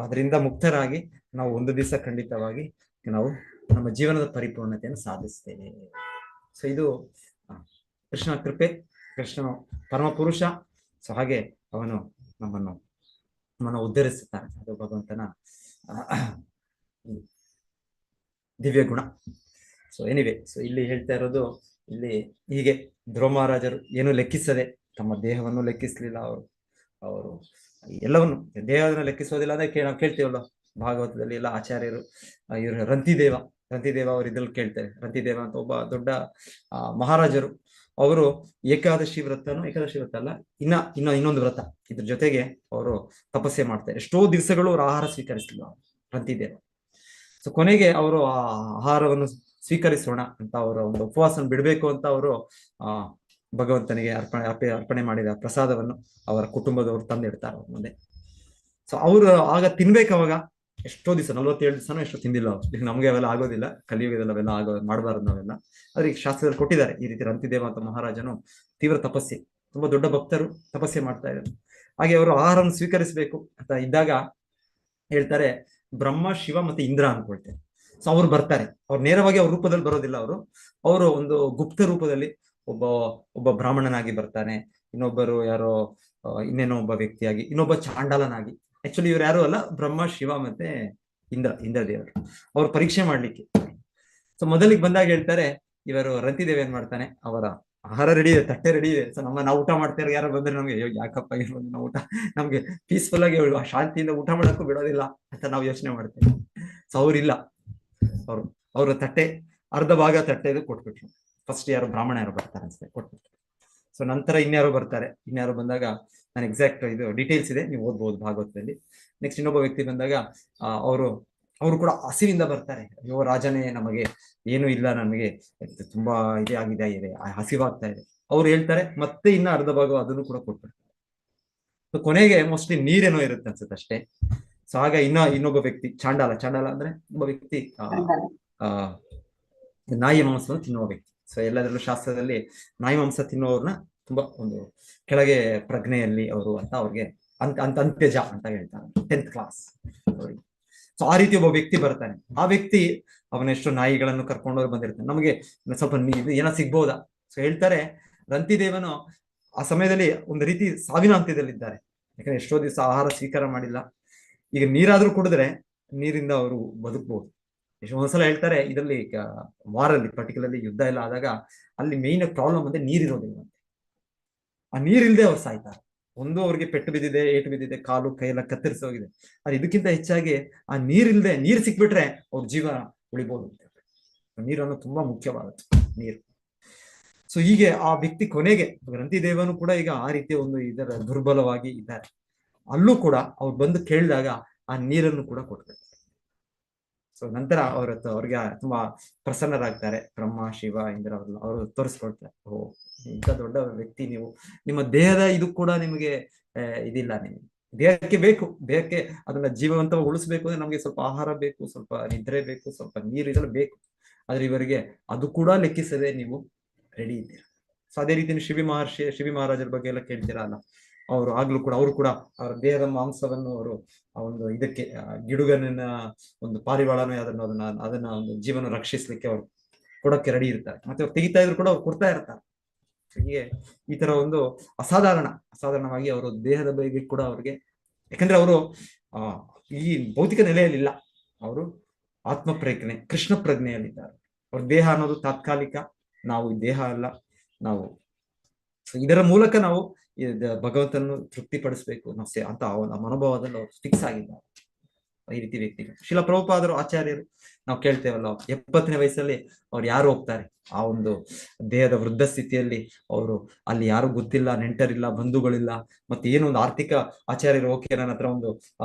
A: ಅದರಿಂದ ಮುಕ್ತರಾಗಿ ನಾವು ಒಂದು ದಿವಸ ಖಂಡಿತವಾಗಿ ನಾವು ನಮ್ಮ ಜೀವನದ ಪರಿಪೂರ್ಣತೆಯನ್ನು ಸಾಧಿಸ್ತೇವೆ. ಸೊ ಇದು ಕೃಷ್ಣ ಕೃಪೆ, ಕೃಷ್ಣನು ಪರಮ ಪುರುಷ. ಸೊ ಹಾಗೆ ಅವನು ನಮ್ಮನ್ನು ಉದ್ಧರಿಸುತ್ತಾನೆ. ಅದು ಭಗವಂತನ ದಿವ್ಯ ಗುಣ. ಸೊ ಎನಿವೆ, ಸೊ ಇಲ್ಲಿ ಹೇಳ್ತಾ ಇರೋದು, ಇಲ್ಲಿ ಹೀಗೆ ಧ್ರುವ ಮಹಾರಾಜರು ಏನು ಲೆಕ್ಕಿಸದೆ, ತಮ್ಮ ದೇಹವನ್ನು ಲೆಕ್ಕಿಸ್ಲಿಲ್ಲ ಅವರು ಎಲ್ಲವನ್ನು, ದೇಹವನ್ನು ಲೆಕ್ಕಿಸೋದಿಲ್ಲ. ಅದಕ್ಕೆ ನಾವು ಕೇಳ್ತೀವಲ್ಲ ಭಾಗವತದಲ್ಲಿ ಎಲ್ಲ ಆಚಾರ್ಯರು, ಇವರು ರಂತಿದೇವ ಅವರು ಇದ್ರಲ್ಲಿ ಕೇಳ್ತಾರೆ. ರಂತಿದೇವ ಅಂತ ಒಬ್ಬ ದೊಡ್ಡ ಮಹಾರಾಜರು. ಅವರು ಏಕಾದಶಿ ವ್ರತ ಅಲ್ಲ, ಇನ್ನೊಂದು ವ್ರತ, ಇದ್ರ ಜೊತೆಗೆ ಅವರು ತಪಸ್ಸೆ ಮಾಡ್ತಾರೆ. ಎಷ್ಟೋ ದಿವಸಗಳು ಅವರು ಆಹಾರ ಸ್ವೀಕರಿಸಲಿಲ್ಲ ರಂತಿದೇವ. ಸೊ ಕೊನೆಗೆ ಅವರು ಆ ಆಹಾರವನ್ನು ಸ್ವೀಕರಿಸೋಣ ಅಂತ ಅವರ ಒಂದು ಉಪವಾಸ ಬಿಡಬೇಕು ಅಂತ ಅವರು ಭಗವಂತನಿಗೆ ಅರ್ಪಣೆ ಮಾಡಿದ ಪ್ರಸಾದವನ್ನು ಅವರ ಕುಟುಂಬದವರು ತಂದಿಡ್ತಾರೆ ಅವ್ರ ಮುಂದೆ. ಸೊ ಅವರು ಆಗ ತಿನ್ಬೇಕು. ಅವಾಗ ಎಷ್ಟೋ ದಿವಸ 47 ದಿವಸನೂ ಎಷ್ಟೋ ತಿಂದಿಲ್ಲ ಅವ್ರು. ಈಗ ನಮ್ಗೆ ಅವೆಲ್ಲ ಆಗೋದಿಲ್ಲ, ಕಲಿಯುಗದಲ್ಲಿ ಅವೆಲ್ಲ ಮಾಡಬಾರ್ದು ನಾವೆಲ್ಲ. ಆದ್ರೆ ಈಗ ಶಾಸ್ತ್ರದಲ್ಲಿ ಕೊಟ್ಟಿದ್ದಾರೆ ಈ ರೀತಿ. ರಂತಿದೇವ ಅಂತ ಮಹಾರಾಜನು ತೀವ್ರ ತಪಸ್ಸೆ, ತುಂಬಾ ದೊಡ್ಡ ಭಕ್ತರು, ತಪಸ್ಸೆ ಮಾಡ್ತಾ ಇದ್ದಾರೆ. ಹಾಗೆ ಅವರು ಆಹಾರವನ್ನು ಸ್ವೀಕರಿಸಬೇಕು ಅಂತ ಇದ್ದಾಗ ಹೇಳ್ತಾರೆ, ಬ್ರಹ್ಮ, ಶಿವ ಮತ್ತೆ ಇಂದ್ರ ಅನ್ಕೊಳ್ತಾರೆ. ಸೊ ಅವ್ರು ಬರ್ತಾರೆ. ಅವ್ರು ನೇರವಾಗಿ ಅವ್ರ ರೂಪದಲ್ಲಿ ಬರೋದಿಲ್ಲ, ಅವರು ಒಂದು ಗುಪ್ತ ರೂಪದಲ್ಲಿ ಒಬ್ಬ ಬ್ರಾಹ್ಮಣನಾಗಿ ಬರ್ತಾನೆ, ಇನ್ನೊಬ್ಬರು ಯಾರೋ ಇನ್ನೇನೋ ಒಬ್ಬ ವ್ಯಕ್ತಿಯಾಗಿ, ಇನ್ನೊಬ್ಬ ಚಾಂಡಾಲನಾಗಿ. ಆಕ್ಚುಲಿ ಇವ್ರು ಯಾರು ಅಲ್ಲ, ಬ್ರಹ್ಮ, ಶಿವ ಮತ್ತೆ ಇಂದ್ರ ದೇವರು. ಅವ್ರು ಪರೀಕ್ಷೆ ಮಾಡ್ಲಿಕ್ಕೆ. ಸೊ ಮೊದಲಿಗೆ ಬಂದಾಗ ಹೇಳ್ತಾರೆ, ಇವರು ರಂತಿದೇವ ಏನ್ ಮಾಡ್ತಾನೆ, ಅವರ ಆಹಾರ ರೆಡಿ ಇದೆ, ತಟ್ಟೆ ರೆಡಿ ಇದೆ. ಸೊ ನಾವು ಊಟ ಮಾಡ್ತಾರೆ, ಯಾರೋ ಬಂದ್ರೆ ನಮ್ಗೆ ಯಾಕಪ್ಪ ನಾವು ಊಟ, ನಮ್ಗೆ ಪೀಸ್ಫುಲ್ ಆಗಿ ಶಾಂತಿಯಿಂದ ಊಟ ಮಾಡಕ್ಕೂ ಬಿಡೋದಿಲ್ಲ ಅಂತ ನಾವು ಯೋಚನೆ ಮಾಡ್ತೇವೆ. ಸೊ ಅವ್ರಿಲ್ಲ, ಅವ್ರ ತಟ್ಟೆ ಅರ್ಧ ಭಾಗ ತಟ್ಟೆದು ಕೊಟ್ಬಿಟ್ರು. ಫಸ್ಟ್ ಯಾರು ಬ್ರಾಹ್ಮಣ ಯಾರು ಬರ್ತಾರೆ ಅನ್ಸುತ್ತೆ, ಕೊಟ್ಬಿಟ್ರು. ಸೊ ನಂತರ ಇನ್ಯಾರೋ ಬರ್ತಾರೆ. ಇನ್ಯಾರೋ ಬಂದಾಗ ನಾನು ಎಕ್ಸಾಕ್ಟ್ ಇದು ಡೀಟೇಲ್ಸ್ ಇದೆ, ನೀವು ಓದ್ಬೋದು ಭಾಗವತದಲ್ಲಿ. ನೆಕ್ಸ್ಟ್ ಇನ್ನೊಬ್ಬ ವ್ಯಕ್ತಿ ಬಂದಾಗ ಅವರು ಕೂಡ ಹಸಿವಿಂದ ಬರ್ತಾರೆ. ಅಯ್ಯೋ ರಾಜನೇ, ನಮಗೆ ಏನು ಇಲ್ಲ, ನಮಗೆ ತುಂಬಾ ಇದೆ, ಹಸಿವಾಗ್ತಾ ಇದೆ. ಅವ್ರು ಹೇಳ್ತಾರೆ, ಮತ್ತೆ ಇನ್ನ ಅರ್ಧ ಭಾಗ ಅದನ್ನು ಕೂಡ ಕೊಟ್ಬಿಡ್ತಾರೆ. ಸೊ ಕೊನೆಗೆ ಮೋಸ್ಟ್ಲಿ ನೀರೇನೋ ಇರುತ್ತೆ ಅನ್ಸುತ್ತೆ ಅಷ್ಟೇ. ಸೊ ಆಗ ಇನ್ನೊಬ್ಬ ವ್ಯಕ್ತಿ, ಚಾಂಡಾಲ ಅಂದ್ರೆ ಒಬ್ಬ ವ್ಯಕ್ತಿ ನಾಯಿ ಮಾಂಸವನ್ನು ತಿನ್ನುವ ವ್ಯಕ್ತಿ. ಸೊ ಎಲ್ಲದರಲ್ಲೂ ಶಾಸ್ತ್ರದಲ್ಲಿ ನಾಯಿ ಮಾಂಸ ತಿನ್ನುವವ್ರನ್ನ ತುಂಬಾ ಒಂದು ಕೆಳಗೆ ಪ್ರಜ್ಞೆಯಲ್ಲಿ ಅವರು ಅಂತ ಅವ್ರಿಗೆ ಅಂತ್ಯಜ ಅಂತ ಹೇಳ್ತಾರೆ, 10th ಕ್ಲಾಸ್. ಸೊ ಆ ರೀತಿ ಒಬ್ಬ ವ್ಯಕ್ತಿ ಬರ್ತಾನೆ. ಆ ವ್ಯಕ್ತಿ ಅವನೆಷ್ಟು ನಾಯಿಗಳನ್ನು ಕರ್ಕೊಂಡೋಗಿ ಬಂದಿರ್ತಾನೆ. ನಮಗೆ ಸ್ವಲ್ಪ ಏನೋ ಸಿಗ್ಬೋದಾ? ಸೊ ಹೇಳ್ತಾರೆ, ರಂತಿದೇವನು ಆ ಸಮಯದಲ್ಲಿ ಒಂದು ರೀತಿ ಸಾವಿನ ಅಂತ್ಯದಲ್ಲಿದ್ದಾರೆ. ಯಾಕಂದ್ರೆ ಎಷ್ಟೋ ದಿವಸ ಆಹಾರ ಸ್ವೀಕಾರ ಮಾಡಿಲ್ಲ. ಈಗ ನೀರಾದ್ರೂ ಕುಡಿದ್ರೆ ನೀರಿಂದ ಅವರು ಬದುಕ್ಬಹುದು. ಒಂದ್ಸಲ ಹೇಳ್ತಾರೆ, ಇದರಲ್ಲಿ ವಾರಲ್ಲಿ ಪರ್ಟಿಕ್ಯುಲರ್ಲಿ ಯುದ್ಧ ಎಲ್ಲ ಆದಾಗ ಅಲ್ಲಿ ಮೇನ್ ಪ್ರಾಬ್ಲಮ್ ಅಂದ್ರೆ ನೀರಿರೋದಿಲ್ಲ. ಆ ನೀರಿಲ್ದೆ ಅವ್ರು ಸಾಯ್ತಾರೆ. ಒಂದು ಅವ್ರಿಗೆ ಏಟು ಬಿದ್ದಿದೆ, ಕಾಲು ಕೈ ಎಲ್ಲ ಕತ್ತರಿಸಿ ಹೋಗಿದೆ. ಆದ್ರೆ ಇದಕ್ಕಿಂತ ಹೆಚ್ಚಾಗಿ ಆ ನೀರು ಸಿಕ್ಬಿಟ್ರೆ ಅವ್ರ ಜೀವ ಉಳಿಬಹುದು. ನೀರನ್ನು ತುಂಬಾ ಮುಖ್ಯವಾಗುತ್ತೆ, ನೀರು. ಸೊ ಹೀಗೆ ಆ ವ್ಯಕ್ತಿ ಕೊನೆಗೆ, ರಂತಿದೇವನು ಕೂಡ ಈಗ ಆ ರೀತಿಯ ಒಂದು ಇದರ ದುರ್ಬಲವಾಗಿ ಇದ್ದಾರೆ. ಅಲ್ಲೂ ಕೂಡ ಅವ್ರು ಬಂದು ಕೇಳಿದಾಗ ಆ ನೀರನ್ನು ಕೂಡ ಕೊಡ್ತಾರೆ. ಸೊ ನಂತರ ಅವ್ರಿಗೆ ತುಂಬಾ ಪ್ರಸನ್ನರಾಗ್ತಾರೆ. ಬ್ರಹ್ಮ, ಶಿವ, ಇಂದ್ರ ಅವರು ತೋರಿಸ್ಕೊಳ್ತಾರೆ, ಓ ಇಂಥ ದೊಡ್ಡ ವ್ಯಕ್ತಿ ನೀವು, ನಿಮ್ಮ ದೇಹದ ಇದು ಕೂಡ ನಿಮಗೆ ಇದಿಲ್ಲ, ನಿಮಗೆ ದೇಹಕ್ಕೆ ಬೇಕು, ದೇಹಕ್ಕೆ ಅದನ್ನ ಜೀವವಂತವಾಗಿ ಉಳಿಸ್ಬೇಕು ಅಂದ್ರೆ ನಮ್ಗೆ ಸ್ವಲ್ಪ ಆಹಾರ ಬೇಕು, ಸ್ವಲ್ಪ ನಿದ್ರೆ ಬೇಕು, ಸ್ವಲ್ಪ ನೀರು ಇದೆಲ್ಲ ಬೇಕು. ಆದ್ರೆ ಇವರಿಗೆ ಅದು ಕೂಡ ಲೆಕ್ಕಿಸದೆ ನೀವು ರೆಡಿ ಇದ್ದೀರಾ. ಸೊ ಅದೇ ರೀತಿ ಶಿಬಿ ಮಹಾರಾಜರ ಬಗ್ಗೆ ಎಲ್ಲ ಕೇಳ್ತೀರಾ ಅಲ್ಲ, ಅವರು ಆಗ್ಲೂ ಕೂಡ ಅವರು ಕೂಡ ಅವರ ದೇಹದ ಮಾಂಸವನ್ನು ಅವರು ಆ ಒಂದು ಇದಕ್ಕೆ ಗಿಡುಗನ ಒಂದು ಪಾರಿವಾಳನ ಅದನ್ನ ಒಂದು ಜೀವನ ರಕ್ಷಿಸ್ಲಿಕ್ಕೆ ಅವರು ಕೊಡಕ್ಕೆ ರೆಡಿ ಇರ್ತಾರೆ. ಮತ್ತೆ ಅವ್ರು ತೆಗಿತಾ ಇದ್ರು ಕೂಡ ಅವ್ರು ಕೊಡ್ತಾ ಇರ್ತಾರೆ. ಹೀಗೆ ಈ ತರ ಒಂದು ಅಸಾಧಾರಣವಾಗಿ ಅವರು ದೇಹದ ಬಗ್ಗೆ ಕೂಡ ಅವ್ರಿಗೆ, ಯಾಕಂದ್ರೆ ಅವರು ಈ ಭೌತಿಕ ನೆಲೆಯಲ್ಲಿಲ್ಲ, ಅವರು ಆತ್ಮ ಪ್ರಜ್ಞೆ ಕೃಷ್ಣ ಪ್ರಜ್ಞೆಯಲ್ಲಿದ್ದಾರೆ. ಅವ್ರ ದೇಹ ಅನ್ನೋದು ತಾತ್ಕಾಲಿಕ, ನಾವು ಈ ದೇಹ ಅಲ್ಲ, ನಾವು ಇದರ ಮೂಲಕ ನಾವು ಭಗವಂತನನ್ನು ತೃಪ್ತಿಪಡಿಸ್ಬೇಕು ಅಂತ ಮನೋಭಾವದಲ್ಲಿ ಅವ್ರು ಫಿಕ್ಸ್ ಆಗಿದ್ದಾರೆ. ಈ ರೀತಿ ವ್ಯಕ್ತಿಗಳು ಶಿಲ ಪ್ರಭುಪಾದರು ಆಚಾರ್ಯರು ನಾವು ಕೇಳ್ತೇವಲ್ಲ, 70ನೇ ವಯಸ್ಸಲ್ಲಿ ಅವ್ರು ಯಾರು ಹೋಗ್ತಾರೆ ಆ ಒಂದು ದೇಹದ ವೃದ್ಧ ಸ್ಥಿತಿಯಲ್ಲಿ, ಅವರು ಅಲ್ಲಿ ಯಾರು ಗೊತ್ತಿಲ್ಲ, ನೆಂಟರಿಲ್ಲ, ಬಂಧುಗಳಿಲ್ಲ, ಮತ್ತೆ ಏನೋ ಒಂದು ಆರ್ಥಿಕ ಆಚಾರ್ಯರು ಓಕೆ ನನ್ನ ಹತ್ರ ಒಂದು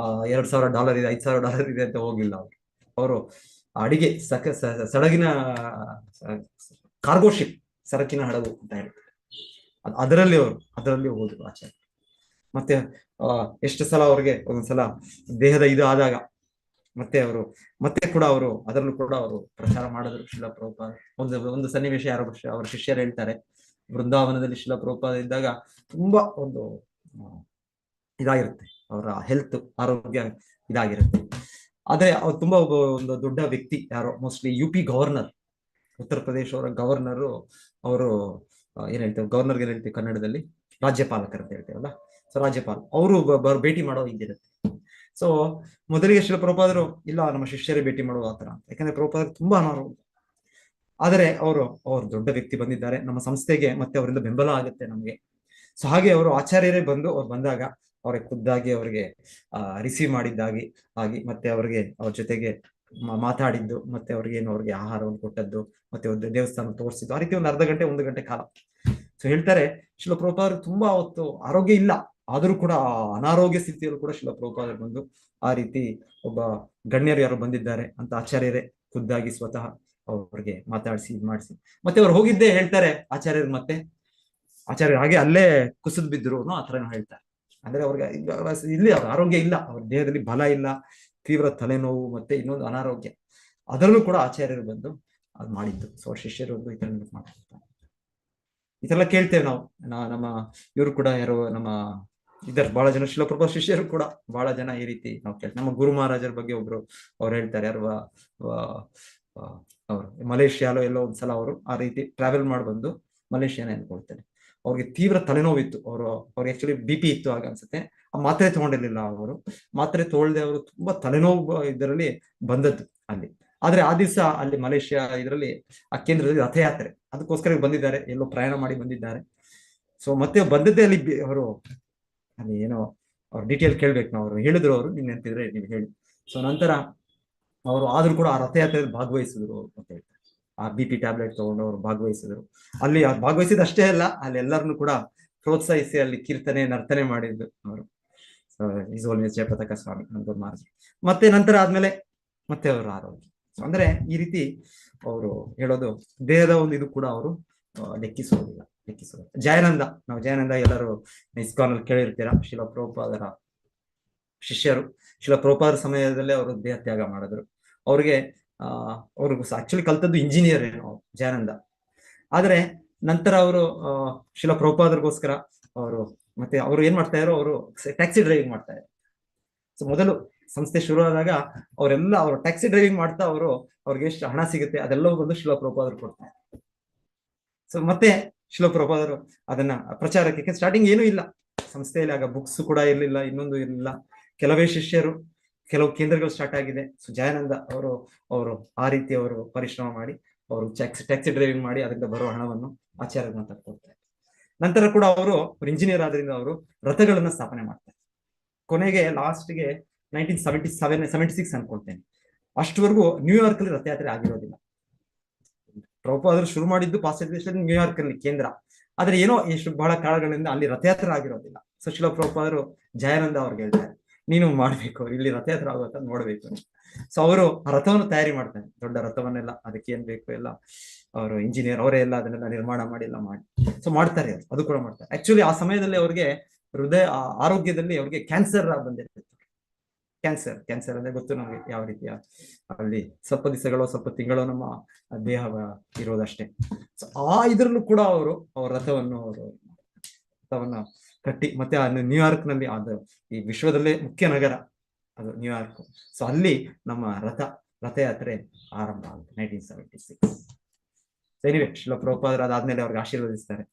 A: $2,000 ಇದೆ, $5,000 ಇದೆ ಅಂತ ಹೋಗಿಲ್ಲ. ಅವರು ಅಡಿಗೆ ಸಡಗಿನ ಕಾರ್ಗೋಶಿಪ್, ಸರಕಿನ ಹಡಗು ಅಂತ ಹೇಳ್ತಾರೆ, ಅದರಲ್ಲಿ ಹೋದ್ರು ಆಚಾರ್ಯ. ಮತ್ತೆ ಎಷ್ಟು ಸಲ ಅವ್ರಿಗೆ ಒಂದೊಂದ್ಸಲ ದೇಹದ ಇದು ಆದಾಗ ಮತ್ತೆ ಕೂಡ ಅವರು ಅದರಲ್ಲೂ ಕೂಡ ಅವರು ಪ್ರಚಾರ ಮಾಡಿದ್ರು ಶಿಲ ಪ್ರಭುಪಾದ. ಒಂದು ಸನ್ನಿವೇಶ ಅವರ ಶಿಷ್ಯರು ಹೇಳ್ತಾರೆ, ಬೃಂದಾವನದಲ್ಲಿ ಶಿಲ ಪ್ರಭುಪಾದ ಇದ್ದಾಗ ತುಂಬಾ ಒಂದು ಇದಾಗಿರುತ್ತೆ, ಅವರ ಹೆಲ್ತ್ ಆರೋಗ್ಯ ಇದಾಗಿರುತ್ತೆ. ಆದ್ರೆ ಅವ್ರು ತುಂಬಾ ಒಂದು ದೊಡ್ಡ ವ್ಯಕ್ತಿ, ಯಾರೋ mostly UP governor, Uttar Pradesh ಅವರ ಗವರ್ನರು, ಅವರು ಏನ್ ಹೇಳ್ತೇವೆ ಗವರ್ನರ್ಗೆ ಏನ್ ಹೇಳ್ತೀವಿ ಕನ್ನಡದಲ್ಲಿ, ರಾಜ್ಯಪಾಲಕರು ಅಂತ ಹೇಳ್ತೇವಲ್ಲ, ಸೊ ರಾಜ್ಯಪಾಲ ಅವರು ಭೇಟಿ ಮಾಡೋ ಇದಿರುತ್ತೆ. ಸೊ ಮೊದಲಿಗೆ ಶಿಲ ಪ್ರಭುಪಾದರು ಇಲ್ಲ ನಮ್ಮ ಶಿಷ್ಯರೇ ಭೇಟಿ ಮಾಡುವ ಆತರ, ಯಾಕಂದ್ರೆ ಪ್ರಭುಪಾದರು ತುಂಬಾ ಅನಾರೋಗ್ಯ. ಆದರೆ ಅವ್ರ ದೊಡ್ಡ ವ್ಯಕ್ತಿ ಬಂದಿದ್ದಾರೆ ನಮ್ಮ ಸಂಸ್ಥೆಗೆ, ಮತ್ತೆ ಅವರಿಂದ ಬೆಂಬಲ ಆಗುತ್ತೆ ನಮ್ಗೆ. ಸೊ ಹಾಗೆ ಅವರು ಆಚಾರ್ಯರೇ ಅವ್ರು ಬಂದಾಗ ಅವ್ರಿಗೆ ಖುದ್ದಾಗಿ ಅವ್ರಿಗೆ ರಿಸೀವ್ ಮಾಡಿದ್ದಾಗಿ ಮತ್ತೆ ಅವ್ರಿಗೆ ಅವ್ರ ಜೊತೆಗೆ ಮಾತಾಡಿದ್ದು, ಮತ್ತೆ ಅವ್ರಿಗೆ ಆಹಾರವನ್ನು ಕೊಟ್ಟದ್ದು, ಮತ್ತೆ ಒಂದು ದೇವಸ್ಥಾನ ತೋರಿಸಿದ್ದು, ಆ ರೀತಿ ಒಂದು ಅರ್ಧ ಗಂಟೆ 1 ಗಂಟೆ ಕಾಲ. ಸೊ ಹೇಳ್ತಾರೆ ಶಿಲ ಪ್ರಭುಪಾದರು ತುಂಬಾ ಅವತ್ತು ಆರೋಗ್ಯ ಇಲ್ಲ, ಆದರೂ ಕೂಡ ಅನಾರೋಗ್ಯ ಸ್ಥಿತಿಯಲ್ಲೂ ಕೂಡ ಶಿಲ ಪ್ರಭುಪಾದರು ಬಂದು ಆ ರೀತಿ ಒಬ್ಬ ಗಣ್ಯರು ಯಾರು ಬಂದಿದ್ದಾರೆ ಅಂತ ಆಚಾರ್ಯರೇ ಖುದ್ದಾಗಿ ಸ್ವತಃ ಅವ್ರಿಗೆ ಮಾತಾಡಿಸಿ ಮಾಡಿಸಿ, ಮತ್ತೆ ಅವ್ರು ಹೋಗಿದ್ದೇ ಹೇಳ್ತಾರೆ ಆಚಾರ್ಯರು, ಮತ್ತೆ ಆಚಾರ್ಯರು ಹಾಗೆ ಅಲ್ಲೇ ಕುಸಿದು ಬಿದ್ರು ಆ ಥರ ಹೇಳ್ತಾರೆ. ಅಂದ್ರೆ ಅವ್ರಿಗೆ ಇಲ್ಲಿ ಅವ್ರ ಆರೋಗ್ಯ ಇಲ್ಲ, ಅವ್ರ ದೇಹದಲ್ಲಿ ಬಲ ಇಲ್ಲ, ತೀವ್ರ ತಲೆನೋವು, ಮತ್ತೆ ಇನ್ನೊಂದು ಅನಾರೋಗ್ಯ, ಅದರಲ್ಲೂ ಕೂಡ ಆಚಾರ್ಯರು ಬಂದು ಅದು ಮಾಡಿದ್ದು. ಸೊ ಶಿಷ್ಯರು ಒಂದು ಈ ತರ ಮಾಡ್ತಾರೆ. ಈ ತರ ಕೇಳ್ತೇವೆ ನಾವು. ನಮ್ಮ ಇವರು ಕೂಡ ಯಾರು ನಮ್ಮ ಇದ್ದಾರೆ ಬಹಳ ಜನ ಶಿಲ ಪ್ರಭುಪಾದ ಶಿಷ್ಯರು ಕೂಡ ಬಹಳ ಜನ ಈ ರೀತಿ ನಾವು ಕೇಳ್ತೇವೆ. ನಮ್ಮ ಗುರು ಮಹಾರಾಜರ ಬಗ್ಗೆ ಒಬ್ರು ಅವ್ರು ಹೇಳ್ತಾರೆ, ಯಾರು ಅವರು ಮಲೇಷಿಯಾಲೋ ಎಲ್ಲೋ ಒಂದ್ಸಲ ಅವರು ಆ ರೀತಿ ಟ್ರಾವೆಲ್ ಮಾಡಿ ಬಂದು, ಮಲೇಷಿಯಾನೇ ಅನ್ಕೊಳ್ತೇನೆ, ಅವ್ರಿಗೆ ತೀವ್ರ ತಲೆನೋವಿತ್ತು. ಅವ್ರಿಗೆ ಆಕ್ಚುಲಿ BP ಇತ್ತು ಆಗ ಅನ್ಸುತ್ತೆ. ಆ ಮಾತ್ರೆ ತಗೊಂಡಿರ್ಲಿಲ್ಲ, ಅವರು ಮಾತ್ರೆ ತಗೊಳ್ದೆ ಅವರು ತುಂಬಾ ತಲೆನೋವು ಇದರಲ್ಲಿ ಬಂದದ್ದು ಅಲ್ಲಿ. ಆದ್ರೆ ಆ ದಿವಸ ಅಲ್ಲಿ ಮಲೇಷಿಯಾ ಇದರಲ್ಲಿ ಆ ಕೇಂದ್ರದಲ್ಲಿ ರಥಯಾತ್ರೆ, ಅದಕ್ಕೋಸ್ಕರ ಬಂದಿದ್ದಾರೆ, ಎಲ್ಲೋ ಪ್ರಯಾಣ ಮಾಡಿ ಬಂದಿದ್ದಾರೆ. ಸೊ ಮತ್ತೆ ಬಂದದ್ದೇ ಅಲ್ಲಿ ಅವರು ಅಲ್ಲಿ ಏನೋ ಅವ್ರ ಡೀಟೇಲ್ ಕೇಳ್ಬೇಕು ನಾವು, ಅವರು ಹೇಳಿದ್ರು, ಅವರು ನಿಮ್ಗೆ ನೆನಪಿದ್ರೆ ನೀವು ಹೇಳಿ. ಸೊ ನಂತರ ಅವರು ಆದ್ರೂ ಕೂಡ ಆ ರಥಯಾತ್ರೆಯಲ್ಲಿ ಭಾಗವಹಿಸಿದ್ರು ಅಂತ ಹೇಳ್ತಾರೆ. ಆ BP ಟ್ಯಾಬ್ಲೆಟ್ ತಗೊಂಡು ಅವರು ಭಾಗವಹಿಸಿದ್ರು. ಅಲ್ಲಿ ಭಾಗವಹಿಸಿದ ಅಷ್ಟೇ ಅಲ್ಲ, ಅಲ್ಲಿ ಎಲ್ಲರನ್ನು ಕೂಡ ಪ್ರೋತ್ಸಾಹಿಸಿ ಅಲ್ಲಿ ಕೀರ್ತನೆ ನರ್ತನೆ ಮಾಡಿದ್ರು ಅವರು. ಈಸ್ ಆಲ್ವೇಸ್ ಜಯಪತಾಕ ಸ್ವಾಮಿ ನಮ್ಮ ಮಹಾರಾಜ್. ಮತ್ತೆ ನಂತರ ಆದ್ಮೇಲೆ ಮತ್ತೆ ಅವರ ಆರೋಗ್ಯ. ಅಂದ್ರೆ ಈ ರೀತಿ ಅವರು ಹೇಳೋದು ದೇಹದ ಒಂದು ಇದು ಕೂಡ ಅವರು ಲೆಕ್ಕಿಸೋದಿಲ್ಲ. ಜಯಾನಂದ ಎಲ್ಲರೂ ಇಸ್ಕಾನಲ್ಲಿ ಕೇಳಿರ್ತೀರಾ, ಶಿಲ ಪ್ರಭುಪಾದರ ಶಿಷ್ಯರು. ಶಿಲ ಪ್ರಭುಪಾದರ ಸಮಯದಲ್ಲೇ ಅವರು ದೇಹ ತ್ಯಾಗ ಮಾಡಿದ್ರು. ಅವ್ರಿಗೆ ಆಕ್ಚುಲಿ ಕಲ್ತದ್ದು ಇಂಜಿನಿಯರ್ ಏನೋ ಜಯಾನಂದ. ಆದ್ರೆ ನಂತರ ಅವರು ಶಿಲ ಪ್ರಭುಪಾದರಿಗೋಸ್ಕರ ಮತ್ತೆ ಅವರು ಏನ್ ಮಾಡ್ತಾ ಇದ್ರು, ಅವರು ಟ್ಯಾಕ್ಸಿ ಡ್ರೈವಿಂಗ್ ಮಾಡ್ತಾ ಇದ್ರು. ಸೊ ಮೊದಲು ಸಂಸ್ಥೆ ಶುರು ಆದಾಗ ಅವರೆಲ್ಲ ಅವರು ಟ್ಯಾಕ್ಸಿ ಡ್ರೈವಿಂಗ್ ಮಾಡ್ತಾ ಅವ್ರಿಗೆ ಎಷ್ಟು ಹಣ ಸಿಗುತ್ತೆ ಅದೆಲ್ಲವೂ ಬಂದು ಶಿಲ ಪ್ರಭುಪಾದರು ಕೊಡ್ತಾರೆ. ಸೊ ಮತ್ತೆ ಶಿಲ ಪ್ರಭುಪಾದರು ಅದನ್ನ ಪ್ರಚಾರಕ್ಕೆ, ಸ್ಟಾರ್ಟಿಂಗ್ ಏನೂ ಇಲ್ಲ ಸಂಸ್ಥೆಯಲ್ಲಿ, ಆಗ ಬುಕ್ಸ್ ಕೂಡ ಇರಲಿಲ್ಲ, ಇನ್ನೊಂದು ಇರಲಿಲ್ಲ, ಕೆಲವೇ ಶಿಷ್ಯರು, ಕೆಲವು ಕೇಂದ್ರಗಳು ಸ್ಟಾರ್ಟ್ ಆಗಿದೆ. ಸೊ ಜಯಾನಂದ ಅವರು ಆ ರೀತಿ ಅವರು ಪರಿಶ್ರಮ ಮಾಡಿ ಅವರು ಟ್ಯಾಕ್ಸಿ ಡ್ರೈವಿಂಗ್ ಮಾಡಿ ಅದರಿಂದ ಬರುವ ಹಣವನ್ನು ಆಚಾರ್ಯರನ್ನ ತಕ್ಕೊಳ್ತಾರೆ. ನಂತರ ಕೂಡ ಅವರು ಇಂಜಿನಿಯರ್ ಆದ್ರಿಂದ ಅವರು ರಥಗಳನ್ನ ಸ್ಥಾಪನೆ ಮಾಡ್ತಾರೆ. ಕೊನೆಗೆ ಲಾಸ್ಟ್ಗೆ 1976 ಅನ್ಕೊಳ್ತೇನೆ, ಅಷ್ಟವರೆಗೂ ನ್ಯೂಯಾರ್ಕ್ ಅಲ್ಲಿ ರಥಯಾತ್ರೆ ಆಗಿರೋದಿಲ್ಲ. ಪ್ರಭುಪಾದರು ಶುರು ಮಾಡಿದ್ದು ಪಾಶ್ಚಾತ್ಯ ದೇಶದಲ್ಲಿ ನ್ಯೂಯಾರ್ಕ್ ಅಲ್ಲಿ ಕೇಂದ್ರ, ಆದ್ರೆ ಏನೋ ಎಷ್ಟು ಬಹಳ ಕಾಲಗಳಿಂದ ಅಲ್ಲಿ ರಥಯಾತ್ರೆ ಆಗಿರೋದಿಲ್ಲ. ಸೊ ಶಿಲ ಪ್ರಭುಪಾದರು ಜಯಾನಂದ ಅವ್ರಿಗೆ ಹೇಳ್ತಾರೆ, ನೀನು ಮಾಡ್ಬೇಕು, ಇಲ್ಲಿ ರಥಯಾತ್ರೆ ಆಗುತ್ತ ನೋಡ್ಬೇಕು. ಸೊ ಅವರು ರಥವನ್ನು ತಯಾರಿ ಮಾಡ್ತಾರೆ, ದೊಡ್ಡ ರಥವನ್ನೆಲ್ಲ, ಅದಕ್ಕೆ ಏನ್ ಬೇಕು ಎಲ್ಲ ಅವರು ಇಂಜಿನಿಯರ್ ಅವರೇ ಎಲ್ಲ ಅದನ್ನೆಲ್ಲ ನಿರ್ಮಾಣ ಮಾಡಿ ಎಲ್ಲ ಮಾಡಿ ಸೊ ಮಾಡ್ತಾರೆ. ಅದು ಕೂಡ ಮಾಡ್ತಾರೆ. ಆಕ್ಚುಲಿ ಆ ಸಮಯದಲ್ಲಿ ಅವ್ರಿಗೆ ಹೃದಯ ಆರೋಗ್ಯದಲ್ಲಿ ಅವ್ರಿಗೆ ಕ್ಯಾನ್ಸರ್ ಬಂದಿರ್ತಿತ್ತು. ಕ್ಯಾನ್ಸರ್ ಅಂದ್ರೆ ಗೊತ್ತು ನಮಗೆ ಯಾವ ರೀತಿಯ, ಅಲ್ಲಿ ಸ್ವಲ್ಪ ದಿವಸಗಳು ಸ್ವಲ್ಪ ತಿಂಗಳು ನಮ್ಮ ದೇಹ ಇರೋದಷ್ಟೇ. ಸೊ ಇದ್ರಲ್ಲೂ ಕೂಡ ಅವ್ರ ರಥವನ್ನ ಕಟ್ಟಿ, ಮತ್ತೆ ನ್ಯೂಯಾರ್ಕ್ ನಲ್ಲಿ ಅದು ಈ ವಿಶ್ವದಲ್ಲೇ ಮುಖ್ಯ ನಗರ ಅದು ನ್ಯೂಯಾರ್ಕ್. ಸೊ ಅಲ್ಲಿ ನಮ್ಮ ರಥಯಾತ್ರೆ ಆರಂಭ ಆಗುತ್ತೆ 1976. ಎನಿವೆ, ಶ್ರೀಲ ಪ್ರಭುಪಾದರು ಅದಾದ್ಮೇಲೆ ಅವ್ರಿಗೆ ಆಶೀರ್ವದಿಸ್ತಾರೆ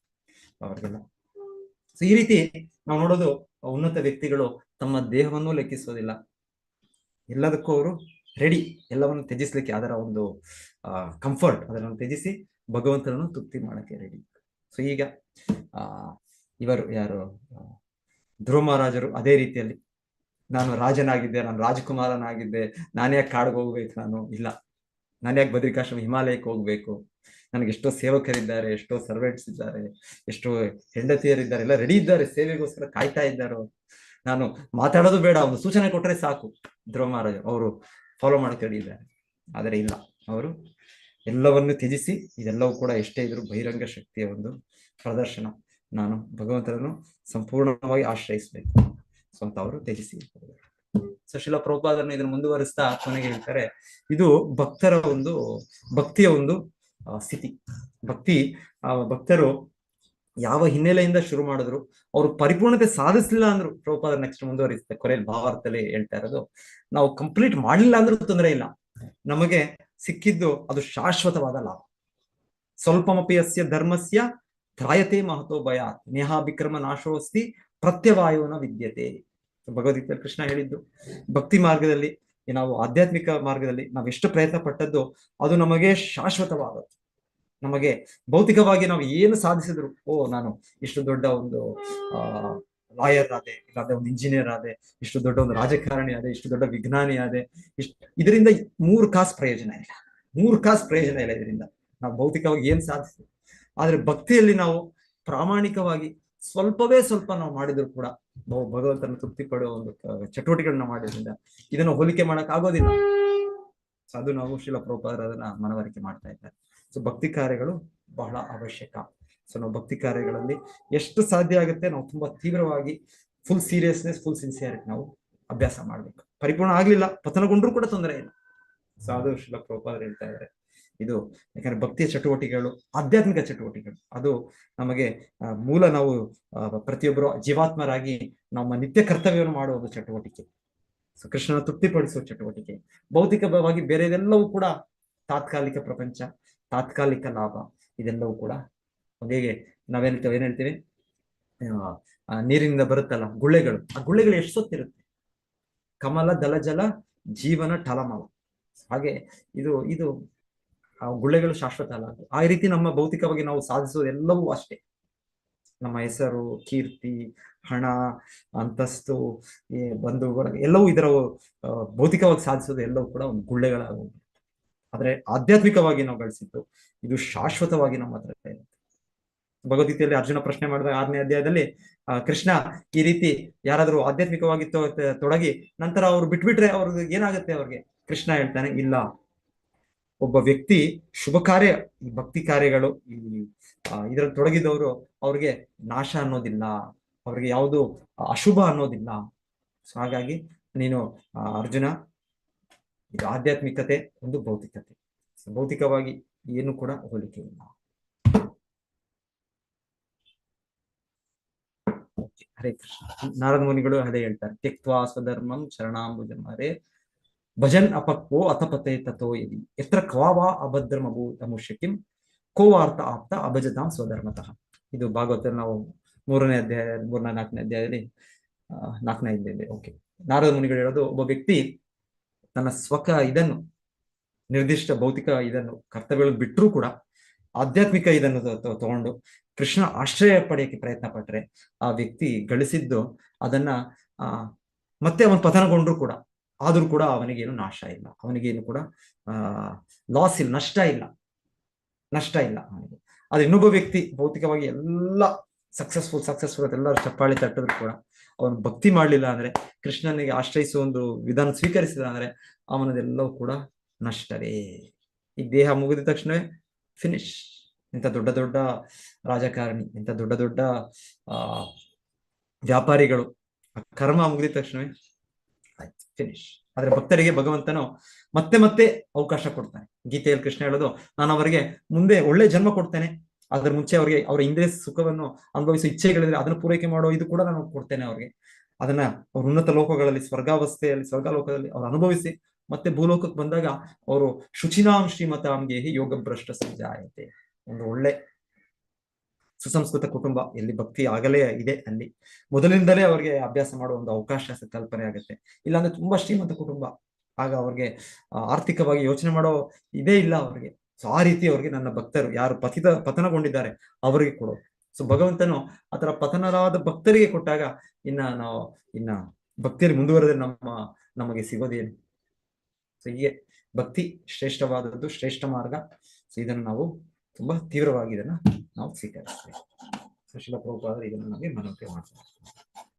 A: ಅವ್ರಿಗೆಲ್ಲ. ಸೊ ಈ ರೀತಿ ನಾವು ನೋಡೋದು, ಉನ್ನತ ವ್ಯಕ್ತಿಗಳು ತಮ್ಮ ದೇಹವನ್ನು ಲೆಕ್ಕಿಸೋದಿಲ್ಲ, ಎಲ್ಲದಕ್ಕೂ ಅವರು ರೆಡಿ, ಎಲ್ಲವನ್ನು ತ್ಯಜಿಸ್ಲಿಕ್ಕೆ, ಅದರ ಒಂದು ಕಂಫರ್ಟ್ ಅದನ್ನು ತ್ಯಜಿಸಿ ಭಗವಂತನನ್ನು ತೃಪ್ತಿ ಮಾಡಕ್ಕೆ ರೆಡಿ. ಸೊ ಈಗ ಇವರು ಯಾರು, ಧ್ರುವ ಮಹಾರಾಜರು ಅದೇ ರೀತಿಯಲ್ಲಿ, ನಾನು ರಾಜನಾಗಿದ್ದೆ, ನಾನು ರಾಜಕುಮಾರನಾಗಿದ್ದೆ, ನಾನೇ ಯಾಕೆ ಕಾಡಿಗೆ ಹೋಗ್ಬೇಕು, ನಾನು ಯಾಕೆ ಬದ್ರಿಕಾಶ್ರಮ ಹಿಮಾಲಯಕ್ಕೆ ಹೋಗ್ಬೇಕು, ನನಗೆ ಎಷ್ಟೋ ಸೇವಕರಿದ್ದಾರೆ, ಎಷ್ಟೋ ಸರ್ವೆಂಟ್ಸ್ ಇದ್ದಾರೆ, ಎಷ್ಟೋ ಹೆಂಡತಿಯರಿದ್ದಾರೆ, ಎಲ್ಲ ರೆಡಿ ಇದ್ದಾರೆ, ಸೇವೆಗೋಸ್ಕರ ಕಾಯ್ತಾ ಇದ್ದಾರೆ. ನಾನು ಮಾತಾಡೋದು ಬೇಡ, ಒಂದು ಸೂಚನೆ ಕೊಟ್ಟರೆ ಸಾಕು, ಧ್ರುವ ಮಹಾರಾಜರು ಅವರು ಫಾಲೋ ಮಾಡಕ್ಕೆ ರೆಡಿ ಇದ್ದಾರೆ. ಆದರೆ ಇಲ್ಲ, ಅವರು ಎಲ್ಲವನ್ನು ತ್ಯಜಿಸಿ, ಇದೆಲ್ಲವೂ ಕೂಡ ಎಷ್ಟೇ ಇದ್ರು ಬಹಿರಂಗ ಶಕ್ತಿಯ ಒಂದು ಪ್ರದರ್ಶನ, ನಾನು ಭಗವಂತನನ್ನು ಸಂಪೂರ್ಣವಾಗಿ ಆಶ್ರಯಿಸ್ಬೇಕು ಅಂತ ಅವರು ತ್ಯಜಿಸಿ. ಸೊ ಶ್ರೀಲ ಪ್ರಭುಪಾದರನ್ನು ಇದನ್ನು ಮುಂದುವರಿಸ್ತಾ ಕೊನೆಗೆ ಹೇಳ್ತಾರೆ, ಇದು ಭಕ್ತಿಯ ಒಂದು ಸ್ಥಿತಿ. ಭಕ್ತರು ಯಾವ ಹಿನ್ನೆಲೆಯಿಂದ ಶುರು ಮಾಡಿದ್ರು, ಅವರು ಪರಿಪೂರ್ಣತೆ ಸಾಧಿಸ್ಲಿಲ್ಲ ಅಂದ್ರು, ಪ್ರಭುಪಾದ ನೆಕ್ಸ್ಟ್ ಮುಂದುವರಿಸುತ್ತೆ ಕೊನೆಯಲ್ಲಿ ಭಾವಾರ್ಥದಲ್ಲಿ ಹೇಳ್ತಾ ಇರೋದು, ನಾವು ಕಂಪ್ಲೀಟ್ ಮಾಡಲಿಲ್ಲ ಅಂದ್ರೂ ತೊಂದರೆ ಇಲ್ಲ, ನಮಗೆ ಸಿಕ್ಕಿದ್ದು ಅದು ಶಾಶ್ವತವಾದ ಲಾಭ. ಸ್ವಲ್ಪಮಪಿ ಅಸ್ಯ ಧರ್ಮಸ್ಯ ತ್ರಾಯತೆ ಮಹತೋ ಭಯಾತ್ ನೇಹಾಭಿಕ್ರಮ ನಾಶೋಸ್ತಿ ಪ್ರತ್ಯವಾಯೋನ ವಿದ್ಯತೆ. ಭಗವದ್ಗೀತೆ ಕೃಷ್ಣ ಹೇಳಿದ್ದು, ಭಕ್ತಿ ಮಾರ್ಗದಲ್ಲಿ, ನಾವು ಆಧ್ಯಾತ್ಮಿಕ ಮಾರ್ಗದಲ್ಲಿ ನಾವು ಎಷ್ಟು ಪ್ರಯತ್ನ ಪಟ್ಟದ್ದು ಅದು ನಮಗೆ ಶಾಶ್ವತವಾದದ್ದು. ನಮಗೆ ಭೌತಿಕವಾಗಿ ನಾವು ಏನು ಸಾಧಿಸಿದ್ರು, ನಾನು ಇಷ್ಟು ದೊಡ್ಡ ಒಂದು ಲಾಯರ್ ಆದೆ, ಇಲ್ಲಾಂದ್ರೆ ಒಂದು ಇಂಜಿನಿಯರ್ ಆದೆ, ಇಷ್ಟು ದೊಡ್ಡ ಒಂದು ರಾಜಕಾರಣಿ ಆದೆ, ಇಷ್ಟು ದೊಡ್ಡ ವಿಜ್ಞಾನಿ ಆದೆ, ಇದರಿಂದ 3 ಕಾಸು ಪ್ರಯೋಜನ ಇಲ್ಲ. ಇದರಿಂದ ನಾವು ಭೌತಿಕವಾಗಿ ಏನ್ ಸಾಧಿಸ್ತೀವಿ. ಆದ್ರೆ ಭಕ್ತಿಯಲ್ಲಿ ನಾವು ಪ್ರಾಮಾಣಿಕವಾಗಿ ಸ್ವಲ್ಪವೇ ಸ್ವಲ್ಪ ನಾವು ಮಾಡಿದ್ರು ಕೂಡ ಭಗವಂತನ ತೃಪ್ತಿ ಪಡುವ ಒಂದು ಚಟುವಟಿಕೆಗಳನ್ನ ಮಾಡಿದ್ರಿಂದ ಇದನ್ನು ಹೋಲಿಕೆ ಮಾಡಕ್ ಆಗೋದಿಲ್ಲ. ಸೊ ಅದು ನಾವು ಶ್ರೀಲ ಪ್ರಭುಪಾದರು ಅದನ್ನ ಮನವರಿಕೆ ಮಾಡ್ತಾ ಇದ್ದಾರೆ. ಸೊ ಭಕ್ತಿ ಕಾರ್ಯಗಳು ಬಹಳ ಅವಶ್ಯಕ. ಸೊ ನಾವು ಭಕ್ತಿ ಕಾರ್ಯಗಳಲ್ಲಿ ಎಷ್ಟು ಸಾಧ್ಯ ಆಗುತ್ತೆ ನಾವು ತುಂಬಾ ತೀವ್ರವಾಗಿ, ಫುಲ್ ಸೀರಿಯಸ್ನೆಸ್, ಫುಲ್ ಸಿನ್ಸಿಯಾರಿಟಿ ನಾವು ಅಭ್ಯಾಸ ಮಾಡ್ಬೇಕು. ಪರಿಪೂರ್ಣ ಆಗ್ಲಿಲ್ಲ, ಪತನಗೊಂಡ್ರೂ ಕೂಡ ತೊಂದರೆ ಇಲ್ಲ. ಸೊ ಅದು ಶ್ರೀಲ ಪ್ರಭುಪಾದರು ಹೇಳ್ತಾ ಇದ್ದಾರೆ. ಇದು ಯಾಕಂದ್ರೆ ಭಕ್ತಿಯ ಚಟುವಟಿಕೆಗಳು, ಆಧ್ಯಾತ್ಮಿಕ ಚಟುವಟಿಕೆಗಳು, ಅದು ನಮಗೆ ಮೂಲ, ನಾವು ಪ್ರತಿಯೊಬ್ಬರು ಜೀವಾತ್ಮರಾಗಿ ನಮ್ಮ ನಿತ್ಯ ಕರ್ತವ್ಯವನ್ನು ಮಾಡುವ ಒಂದು ಚಟುವಟಿಕೆ. ಸೊ ಕೃಷ್ಣನ ತೃಪ್ತಿಪಡಿಸುವ ಚಟುವಟಿಕೆ. ಭೌತಿಕವಾಗಿ ಬೇರೆದೆಲ್ಲವೂ ಕೂಡ ತಾತ್ಕಾಲಿಕ ಪ್ರಪಂಚ, ತಾತ್ಕಾಲಿಕ ಲಾಭ, ಇದೆಲ್ಲವೂ ಕೂಡ ಹೇಗೆ ಏನ್ ಹೇಳ್ತೀವಿ, ನೀರಿನಿಂದ ಬರುತ್ತಲ್ಲ ಗುಳ್ಳೆಗಳು, ಆ ಗುಳ್ಳೆಗಳು ಎಷ್ಟು ಸೊತ್ತಿರುತ್ತೆ, ಕಮಲ ದಲಜಲ ಜೀವನ ಟಲಮಲ. ಹಾಗೆ ಇದು ಆ ಗುಳ್ಳೆಗಳು ಶಾಶ್ವತ ಅಲ್ಲ. ಆ ರೀತಿ ನಮ್ಮ ಭೌತಿಕವಾಗಿ ನಾವು ಸಾಧಿಸೋದು ಎಲ್ಲವೂ ಅಷ್ಟೇ. ನಮ್ಮ ಹೆಸರು, ಕೀರ್ತಿ, ಹಣ, ಅಂತಸ್ತು, ಬಂಧು ಎಲ್ಲವೂ ಇದರ ಭೌತಿಕವಾಗಿ ಸಾಧಿಸೋದು ಎಲ್ಲವೂ ಕೂಡ ಒಂದು ಗುಳ್ಳೆಗಳಾಗ. ಆದ್ರೆ ಆಧ್ಯಾತ್ಮಿಕವಾಗಿ ನಾವು ಗಳಿಸಿದ್ದು ಇದು ಶಾಶ್ವತವಾಗಿ ನಮ್ಮ ಹತ್ರ ಇರುತ್ತೆ. ಭಗವದ್ಗೀತೆಯಲ್ಲಿ ಅರ್ಜುನ ಪ್ರಶ್ನೆ ಮಾಡಿದ 6ನೇ ಅಧ್ಯಾಯದಲ್ಲಿ ಕೃಷ್ಣ ಈ ರೀತಿ ಯಾರಾದ್ರೂ ಆಧ್ಯಾತ್ಮಿಕವಾಗಿ ತೊಡಗಿ ನಂತರ ಅವ್ರು ಬಿಟ್ಬಿಟ್ರೆ ಅವ್ರಿಗೆ ಏನಾಗುತ್ತೆ, ಅವ್ರಿಗೆ ಕೃಷ್ಣ ಹೇಳ್ತಾನೆ, ಇಲ್ಲ, ಒಬ್ಬ ವ್ಯಕ್ತಿ ಶುಭ ಕಾರ್ಯ, ಈ ಭಕ್ತಿ ಕಾರ್ಯಗಳು, ಇದ್ರಲ್ಲಿ ತೊಡಗಿದವರು, ಅವ್ರಿಗೆ ನಾಶ ಅನ್ನೋದಿಲ್ಲ, ಅವ್ರಿಗೆ ಯಾವುದು ಅಶುಭ ಅನ್ನೋದಿಲ್ಲ. ಸೊ ಹಾಗಾಗಿ ನೀನು ಅರ್ಜುನ, ಇದು ಆಧ್ಯಾತ್ಮಿಕತೆ, ಒಂದು ಭೌತಿಕತೆ. ಭೌತಿಕವಾಗಿ ಏನು ಕೂಡ ಹೋಲಿಕೆ ಇಲ್ಲ. ಹರೇ ಕೃಷ್ಣ. ನಾರದ ಮುನಿಗಳು ಅದೇ ಹೇಳ್ತಾರೆ, ತ್ಯಕ್ತ್ವಾ ಸ್ವಧರ್ಮಂ ಶರಣಾಂಬುಜಮರೆ ಭಜನ್ ಅಪಕ್ವೋ ಅಥಪತೆ ತಥೋ ಯದಿ ಎತ್ರ ಕ್ವಾವಾ ಅಭದ್ರಮಭೂತಮುಷ್ಯಕಿಂ ಕೋವಾರ್ಥ ಆಪ್ತ ಅಭಜತಾಂ ಸ್ವಧರ್ಮತಃ. ಇದು ಭಾಗವತ ನಾವು 3ನೇ ಅಧ್ಯಾಯ, 4ನೇ ಅಧ್ಯಾಯದಲ್ಲಿ 4ನೇ ಅಧ್ಯಾಯದಲ್ಲಿ. ಓಕೆ, ನಾರದ ಮುನಿಗಳು ಹೇಳೋದು, ಒಬ್ಬ ವ್ಯಕ್ತಿ ತನ್ನ ಇದನ್ನು ನಿರ್ದಿಷ್ಟ ಭೌತಿಕ ಕರ್ತವ್ಯಗಳು ಬಿಟ್ಟರೂ ಕೂಡ ಆಧ್ಯಾತ್ಮಿಕ ತಗೊಂಡು ಕೃಷ್ಣ ಆಶ್ರಯ ಪಡೆಯಕ್ಕೆ ಪ್ರಯತ್ನ ಪಟ್ರೆ ಆ ವ್ಯಕ್ತಿ ಗಳಿಸಿದ್ದು ಅದನ್ನ ಮತ್ತೆ ಅವನು ಪತನಗೊಂಡ್ರು ಕೂಡ, ಆದ್ರೂ ಕೂಡ ಅವನಿಗೇನು ನಾಶ ಇಲ್ಲ, ಅವನಿಗೇನು ಕೂಡ ಲಾಸ್ ಇಲ್ಲ, ನಷ್ಟ ಇಲ್ಲ ಅವನಿಗೆ. ಆದ್ರೆ ಇನ್ನೊಬ್ಬ ವ್ಯಕ್ತಿ ಭೌತಿಕವಾಗಿ ಎಲ್ಲ ಸಕ್ಸಸ್ಫುಲ್ ಎಲ್ಲರೂ ಚಪ್ಪಾಳಿ ತಟ್ಟಿದ್ರು ಕೂಡ ಅವನು ಭಕ್ತಿ ಮಾಡ್ಲಿಲ್ಲ ಅಂದ್ರೆ, ಕೃಷ್ಣನಿಗೆ ಆಶ್ರಯಿಸುವ ಒಂದು ವಿಧಾನ ಸ್ವೀಕರಿಸಿದ ಅಂದ್ರೆ ಅವನದೆಲ್ಲವೂ ಕೂಡ ನಷ್ಟವೇ. ಈ ದೇಹ ಮುಗಿದ ತಕ್ಷಣವೇ ಫಿನಿಶ್. ಇಂಥ ದೊಡ್ಡ ದೊಡ್ಡ ರಾಜಕಾರಣಿ, ಇಂಥ ದೊಡ್ಡ ದೊಡ್ಡ ವ್ಯಾಪಾರಿಗಳು, ಕರ್ಮ ಮುಗಿದ ತಕ್ಷಣವೇ ಆಯ್ತು. ಫಿನಿಶ್. ಆದ್ರೆ ಭಕ್ತರಿಗೆ ಭಗವಂತನು ಮತ್ತೆ ಮತ್ತೆ ಅವಕಾಶ ಕೊಡ್ತಾನೆ. ಗೀತೆಯಲ್ಲಿ ಕೃಷ್ಣ ಹೇಳೋದು, ನಾನು ಅವರಿಗೆ ಮುಂದೆ ಒಳ್ಳೆ ಜನ್ಮ ಕೊಡ್ತೇನೆ, ಅದ್ರ ಮುಂಚೆ ಅವರಿಗೆ ಅವರ ಇಂದ್ರಿಯ ಸುಖವನ್ನು ಅನುಭವಿಸುವ ಇಚ್ಛೆಗಳಿದ್ರೆ ಅದನ್ನು ಪೂರೈಕೆ ಮಾಡೋ ಇದು ಕೂಡ ನಾನು ಕೊಡ್ತೇನೆ ಅವ್ರಿಗೆ. ಅದನ್ನ ಅವ್ರ ಉನ್ನತ ಲೋಕಗಳಲ್ಲಿ, ಸ್ವರ್ಗಲೋಕದಲ್ಲಿ ಅವ್ರು ಅನುಭವಿಸಿ ಮತ್ತೆ ಭೂಲೋಕಕ್ಕೆ ಬಂದಾಗ ಅವರು ಶುಚಿನಾಂ ಶ್ರೀಮತಾಂಗೆ ಯೋಗ ಭ್ರಷ್ಟ ಸಂಜಾಯತೆ, ಒಂದು ಒಳ್ಳೆ ಸುಸಂಸ್ಕೃತ ಕುಟುಂಬ ಎಲ್ಲಿ ಭಕ್ತಿ ಆಗಲೇ ಇದೆ ಅಲ್ಲಿ ಮೊದಲಿಂದಲೇ ಅವ್ರಿಗೆ ಅಭ್ಯಾಸ ಮಾಡುವ ಒಂದು ಅವಕಾಶ ಕಲ್ಪನೆ ಆಗುತ್ತೆ. ಇಲ್ಲಾಂದ್ರೆ ತುಂಬಾ ಶ್ರೀಮಂತ ಕುಟುಂಬ, ಆಗ ಅವ್ರಿಗೆ ಆರ್ಥಿಕವಾಗಿ ಯೋಚನೆ ಮಾಡೋ ಇದೇ ಇಲ್ಲ ಅವ್ರಿಗೆ. ಸೊ ಆ ರೀತಿ ಅವ್ರಿಗೆ ನನ್ನ ಭಕ್ತರು ಯಾರು ಪತನಗೊಂಡಿದ್ದಾರೆ ಅವರಿಗೆ ಕೊಡೋದು. ಸೊ ಭಗವಂತನು ಆತರ ಪತನರಾದ ಭಕ್ತರಿಗೆ ಕೊಟ್ಟಾಗ ಇನ್ನ ಭಕ್ತಿಯಲ್ಲಿ ಮುಂದುವರೆದ್ರೆ ನಮಗೆ ಸಿಗೋದೇನು? ಸೊ ಹೀಗೆ ಭಕ್ತಿ ಶ್ರೇಷ್ಠವಾದದ್ದು, ಶ್ರೇಷ್ಠ ಮಾರ್ಗ. ಸೊ ಇದನ್ನು ನಾವು ತುಂಬಾ ತೀವ್ರವಾಗಿ ನಾವು ಸ್ವೀಕರಿಸ್ತೇವೆ. ಶ್ರೀಲ ಪ್ರಭುಪಾದರು ಇದನ್ನು ನಮಗೆ ಮನವರಿಕೆ ಮಾಡ್ತಾರೆ.